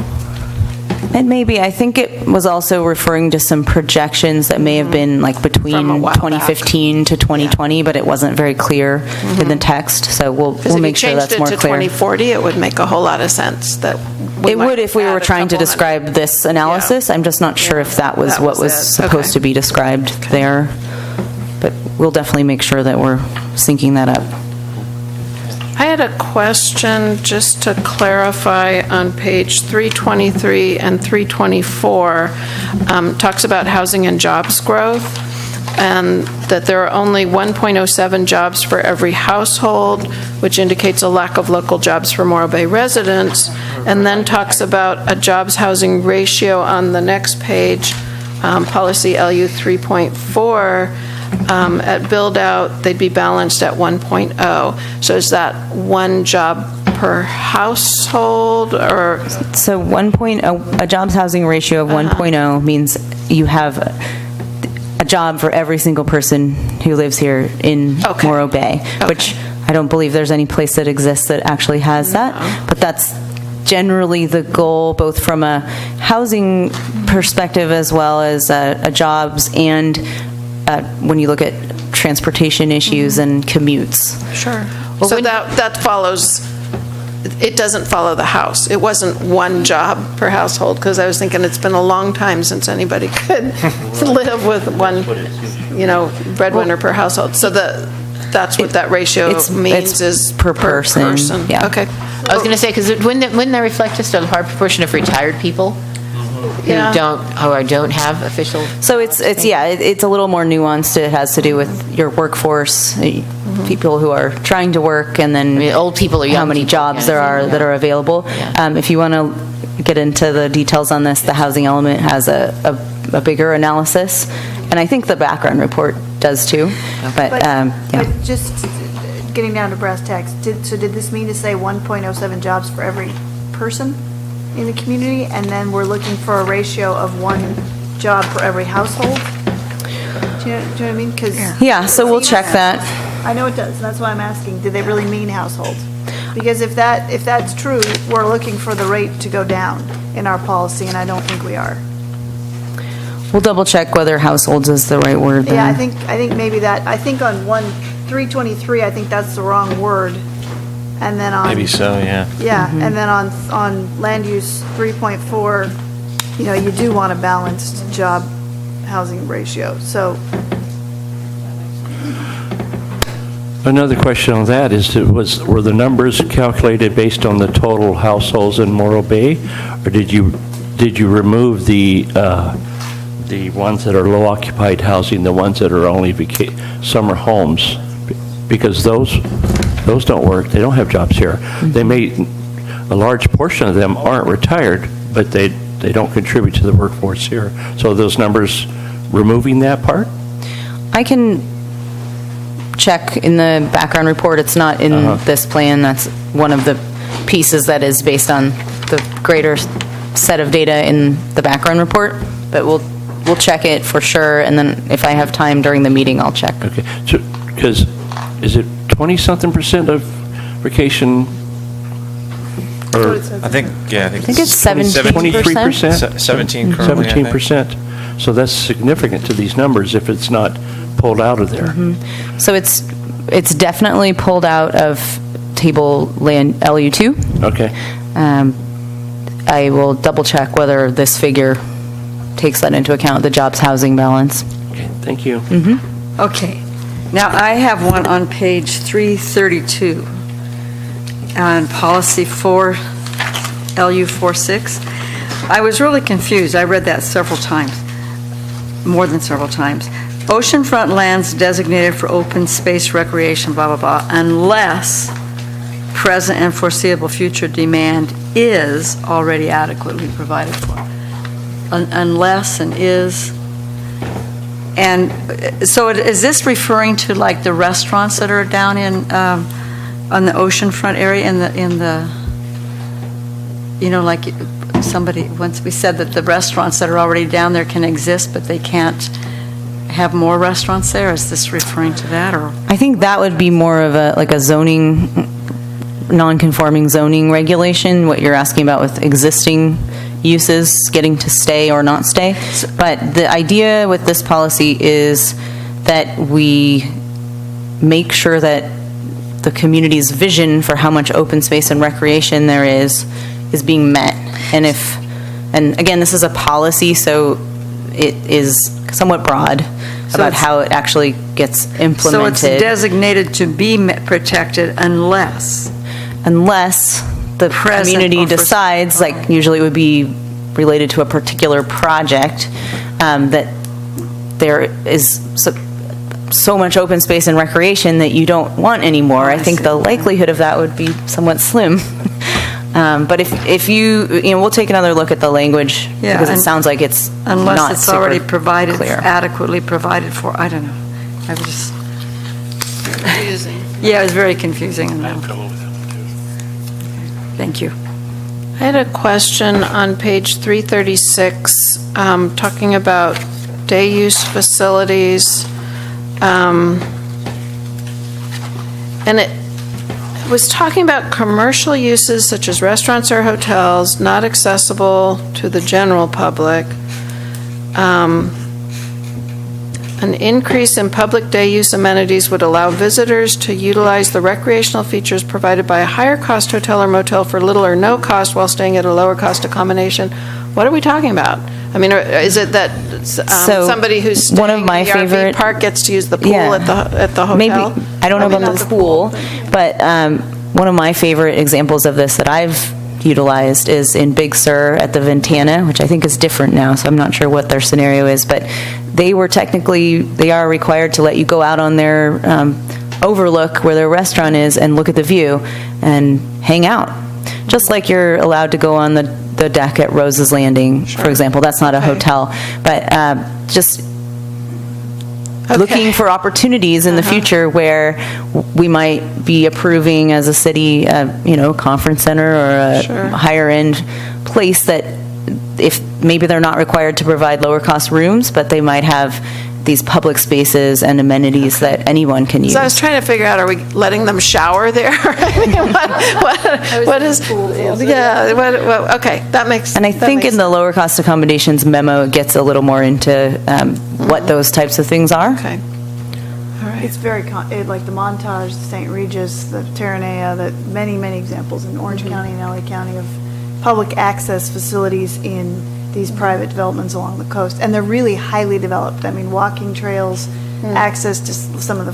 And maybe, I think it was also referring to some projections that may have been like between From a while 2015 to 2020, but it wasn't very clear in the text, so we'll make sure that's more If you clear. changed it to 2040, it would make a whole lot of sense. That It would if we were trying to describe this analysis. I'm just not sure if that was what was supposed to be described there. But we'll definitely make sure that we're syncing that up. I had a question just to clarify on page 323 and 324. Talks about housing and jobs growth, and that there are only 1.07 jobs for every household, which indicates a lack of local jobs for Morro Bay residents, and then talks about a jobs housing ratio on the next page, policy LU 3.4. At build out, they'd be balanced at 1.0. So is that one job per household, or? So 1.0, a jobs housing ratio of 1.0 means you have a job for every single person who lives here in Morro Bay, which I don't believe there's any place that exists that actually has that, but that's generally the goal, both from a housing perspective as well as a jobs, and when you look at transportation issues and commutes. Sure. So that follows, it doesn't follow the house. It wasn't one job per household, because I was thinking it's been a long time since anybody could live with one, breadwinner per household. So that's what that ratio means, is per person. Yeah. Okay. I was going to say, because wouldn't that reflect just a high proportion of retired people who don't have official? So it's a little more nuanced. It has to do with your workforce, people who are trying to work, and then old people or young how many people, jobs there are that are available. If you want to get into the details on this, the housing element has a bigger analysis, and I think the background report does too. But just getting down to brass tacks, did this mean to say 1.07 jobs for every person in the community, and then we're looking for a ratio of one job for every household? Do you know what I mean? So we'll check that. I know it does, and that's why I'm asking, do they really mean households? Because if that's true, we're looking for the rate to go down in our policy, and I don't think we are. We'll double check whether households is the right word then. Yeah, I think maybe that, I think on 323, I think that's the wrong word. And then on. Maybe so, yeah. Yeah, and then on land use 3.4, you do want a balanced job housing ratio, so. Another question on that is, were the numbers calculated based on the total households in Morro Bay? Or did you remove the ones that are low occupied housing, the ones that are only summer homes? Because those don't work. They don't have jobs here. They a large portion of them aren't retired, but they don't contribute to the workforce here. So those numbers, removing that part? I can check in the background report. It's not in this plan. That's one of the pieces that is based on the greater set of data in the background report, but we'll check it for sure, and then if I have time during the meeting, I'll check. Okay, so, because is it 20-something% of vacation? Or I think it's 17%. 23%? 17 currently, I think. 17%. So that's significant to these numbers if it's not pulled out of there. So it's definitely pulled out of table land LU2. Okay. I will double check whether this figure takes that into account, the jobs housing balance. Okay, thank you. Okay. Now, I have one on page 332 on policy 4, LU46. I was really confused. I read that several times, more than several times. Oceanfront lands designated for open space recreation, blah, blah, blah, unless present and foreseeable future demand is already adequately provided for. Unless and is. And so is this referring to like the restaurants that are down in, on the oceanfront area in the, like somebody, once we said that the restaurants that are already down there can exist, but they can't have more restaurants there? Is this referring to that, or? I think that would be more of a zoning, non-conforming zoning regulation, what you're asking about with existing uses getting to stay or not stay. But the idea with this policy is that we make sure that the community's vision for how much open space and recreation there is being met. And again, this is a policy, so it is somewhat broad about how it actually gets implemented. So it's designated to be protected unless the community decides, like usually it would be related to a particular project, that there is so much open space and recreation that you don't want anymore. I think the likelihood of that would be somewhat slim. But if we'll take another look at the language, because it sounds like it's unless not it's already provided, clear. Adequately provided for. I don't know. I was just confusing. Yeah, it was very confusing. Thank you. I had a question on page 336, talking about day use facilities. And it was talking about commercial uses such as restaurants or hotels not accessible to the general public. An increase in public day use amenities would allow visitors to utilize the recreational features provided by a higher cost hotel or motel for little or no cost while staying at a lower cost accommodation. What are we talking about? I mean, is it that somebody who's staying one of my in the favorite RV park gets to use the pool at the hotel? Maybe, I don't know about the pool, but one of my favorite examples of this that I've utilized is in Big Sur at the Ventana, which I think is different now, so I'm not sure what their scenario is, but they are required to let you go out on their overlook where their restaurant is and look at the view and hang out. Just like you're allowed to go on the deck at Rose's Landing, for example. That's not a hotel, but just looking for opportunities in the future where we might be approving as a city, conference center or a higher end place that if maybe they're not required to provide lower cost rooms, but they might have these public spaces and amenities that anyone can use. So I was trying to figure out, are we letting them shower there? I mean, what is, yeah, okay, that makes. And I think in the lower cost accommodations memo, it gets a little more into what those types of things are. Okay. All right. It's very, like the Montage, the St. Regis, the Terranea, the many, many examples in Orange County and LA County of public access facilities in these private developments along the coast. And they're really highly developed. I mean, walking trails, access to some of the,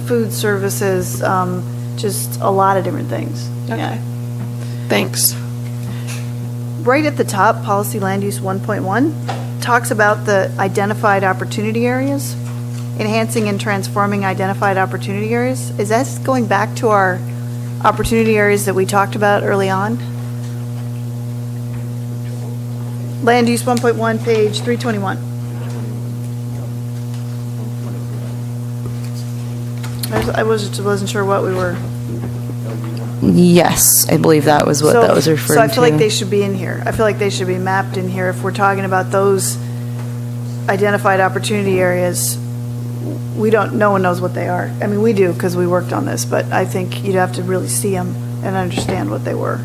food services, just a lot of different things. Okay. Yeah. Thanks. Right at the top, Policy Land Use 1.1 talks about the identified opportunity areas, enhancing and transforming identified opportunity areas. Is that going back to our opportunity areas that we talked about early on? Land Use 1.1, page 321. I wasn't sure what we were. Yes, I believe that was what that was referring to. So I feel like they should be in here. I feel like they should be mapped in here if we're talking about those identified opportunity areas. No one knows what they are. I mean, we do because we worked on this, but I think you'd have to really see them and understand what they were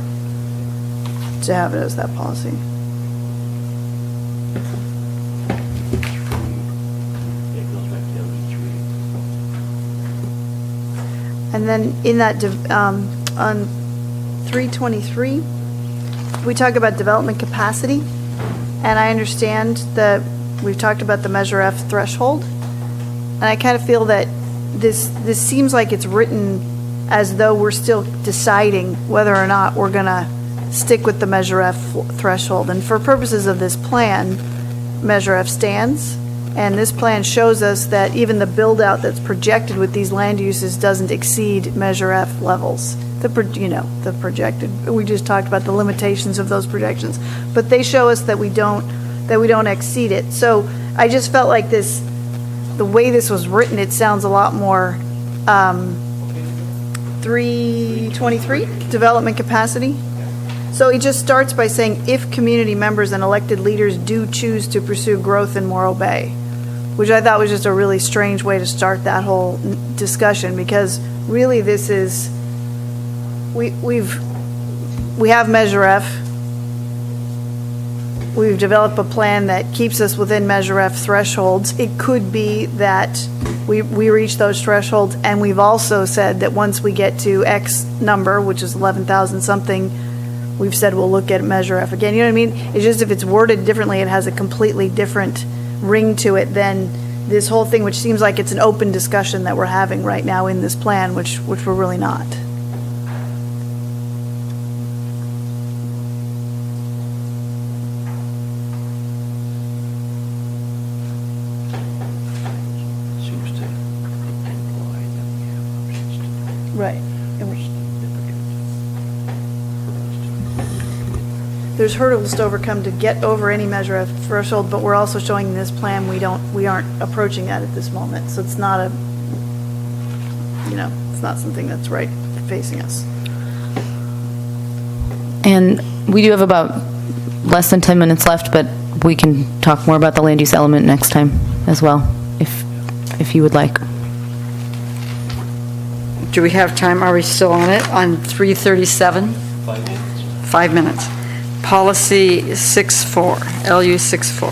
to have it as that policy. And then in that, on 323, we talk about development capacity. And I understand that we've talked about the Measure F threshold. And I kind of feel that this seems like it's written as though we're still deciding whether or not we're going to stick with the Measure F threshold. And for purposes of this plan, Measure F stands. And this plan shows us that even the build-out that's projected with these land uses doesn't exceed Measure F levels. The projected, we just talked about the limitations of those projections. But they show us that we don't exceed it. So I just felt like the way this was written, it sounds a lot more 323, development capacity. So it just starts by saying, if community members and elected leaders do choose to pursue growth in Morro Bay, which I thought was just a really strange way to start that whole discussion, because really this is, we have Measure F. We've developed a plan that keeps us within Measure F thresholds. It could be that we reach those thresholds, and we've also said that once we get to X number, which is 11,000 something, we've said we'll look at Measure F again. You know what I mean? It's just if it's worded differently, it has a completely different ring to it than this whole thing, which seems like it's an open discussion that we're having right now in this plan, which we're really not. Right. There's hurdles to overcome to get over any Measure F threshold, but we're also showing in this plan we aren't approaching that at this moment. So it's not it's not something that's right facing us. And we do have about less than 10 minutes left, but we can talk more about the land use element next time as well, if you would like. Do we have time? Are we still on it? On 337? 5 minutes. 5 minutes. Policy 64, LU 64.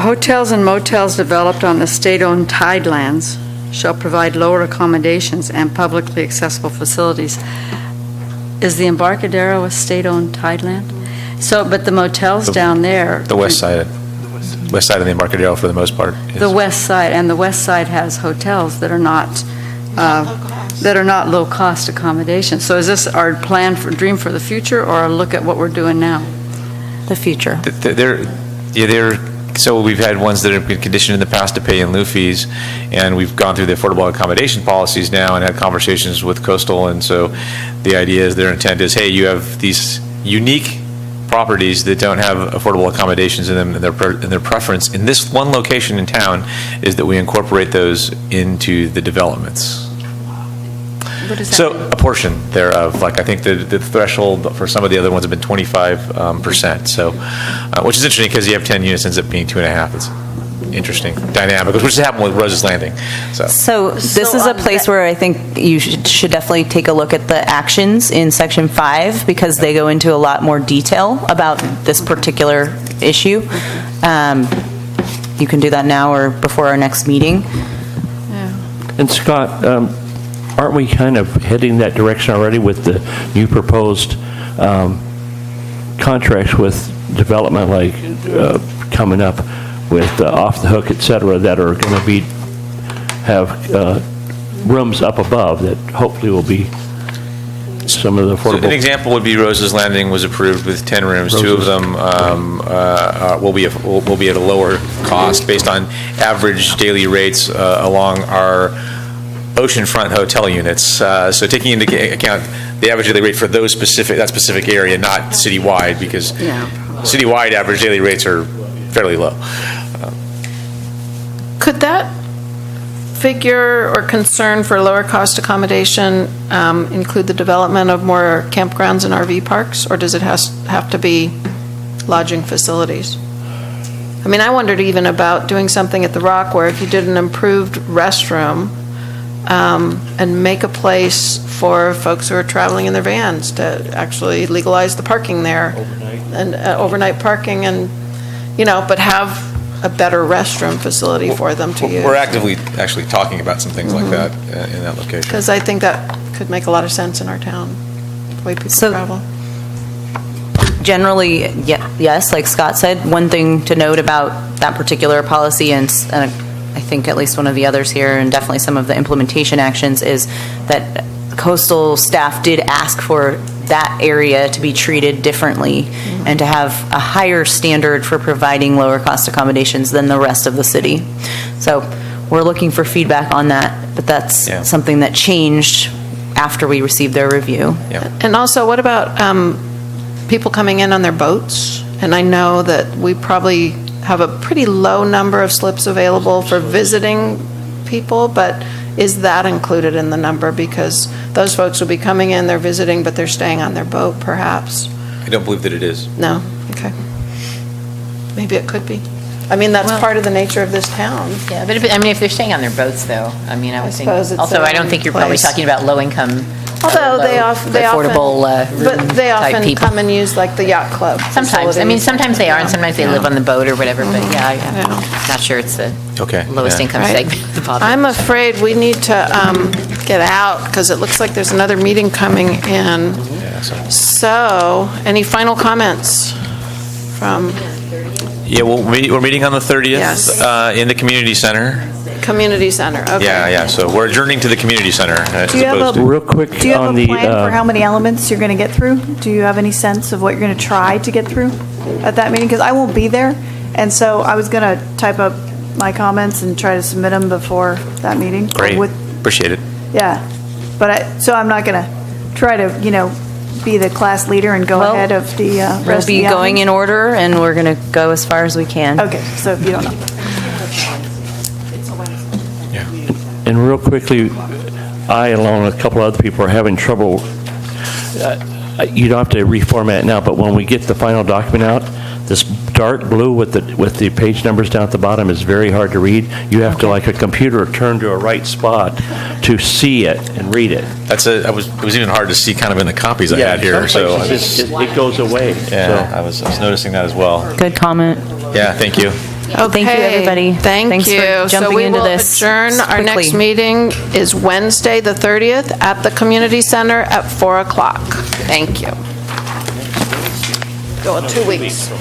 Hotels and motels developed on the state-owned tidelands shall provide lower accommodations and publicly accessible facilities. Is the Embarcadero a state-owned tideland? So, but the motels down there. The west side of the Embarcadero, for the most part. The west side, and the west side has hotels that are not low-cost accommodations. So is this our dream for the future, or a look at what we're doing now? The future. So we've had ones that have been conditioned in the past to pay in lieu fees, and we've gone through the affordable accommodation policies now and had conversations with Coastal, and so the idea is, their intent is, hey, you have these unique properties that don't have affordable accommodations in them, and their preference in this one location in town is that we incorporate those into the developments. What does that So mean? a portion thereof, like I think the threshold for some of the other ones have been 25%. So, which is interesting because you have 10 units, ends up being 2.5. interesting dynamic, which just happened with Rose's Landing. So this is a place where I think you should definitely take a look at the actions in Section 5, because they go into a lot more detail about this particular issue. You can do that now or before our next meeting. And Scott, aren't we kind of heading that direction already with the new proposed contracts with development, like coming up with Off the Hook, et cetera, that are going to have rooms up above that hopefully will be some of the affordable. So an example would be Rose's Landing was approved with 10 rooms. Two of them will be at a lower cost based on average daily rates along our oceanfront hotel units. So taking into account the average daily rate for that specific area, not citywide, because citywide average daily rates are fairly low. Could that figure or concern for lower cost accommodation include the development of more campgrounds and RV parks, or does it have to be lodging facilities? I mean, I wondered even about doing something at the Rock where if you did an improved restroom and make a place for folks who are traveling in their vans to actually legalize the parking there. Overnight parking and, but have a better restroom facility for them to use. We're actively actually talking about some things like that in that location. Because I think that could make a lot of sense in our town, the way people travel. Generally, yes, like Scott said, one thing to note about that particular policy, and I think at least one of the others here, and definitely some of the implementation actions, is that coastal staff did ask for that area to be treated differently and to have a higher standard for providing lower cost accommodations than the rest of the city. So we're looking for feedback on that, but that's something that changed after we received their review. And also, what about people coming in on their boats? And I know that we probably have a pretty low number of slips available for visiting people, but is that included in the number? Because those folks will be coming in, they're visiting, but they're staying on their boat, perhaps. I don't believe that it is. No? Okay. Maybe it could be. I mean, that's part of the nature of this town. Yeah, but if they're staying on their boats, though, I mean, I would think. suppose it's Also, their I don't own think you're probably place. talking about low-income. Although they affordable often people. come and use like the yacht club. Sometimes. I mean, sometimes they are, and sometimes they live on the boat or whatever, but I'm not sure it's the lowest income Right. segment of the population. I'm afraid we need to get out because it looks like there's another meeting coming in. So, any final comments from Yeah, we're meeting on the 30th Yes. In the community center. Community Center? Okay. Yeah. So we're adjourning to the community center. Do you have a Real quick Do you have on a the, plan for how many elements you're going to get through? Do you have any sense of what you're going to try to get through at that meeting? Because I won't be there, and so I was going to type up my comments and try to submit them before that meeting. Great. Appreciate it. Yeah, but so I'm not going to try to, be the class leader and go ahead of the rest of the We'll be going items? in order, and we're going to go as far as we can. Okay, so if you don't know. and real quickly, I, along with a couple other people, are having trouble. You don't have to reformat it now, but when we get the final document out, this dark blue with the page numbers down at the bottom is very hard to read. You have to, like a computer, turn to a right spot to see it and read it. It was even hard to see kind of in the copies I had here. So it goes away. Yeah, I was noticing that as well. Good comment. Yeah, thank you. Thank you, everybody. Thank you. For jumping into this So we will adjourn. Our quickly. next meeting is Wednesday, the 30th, at the Community Center at 4 o'clock. Thank you. Go 2 weeks.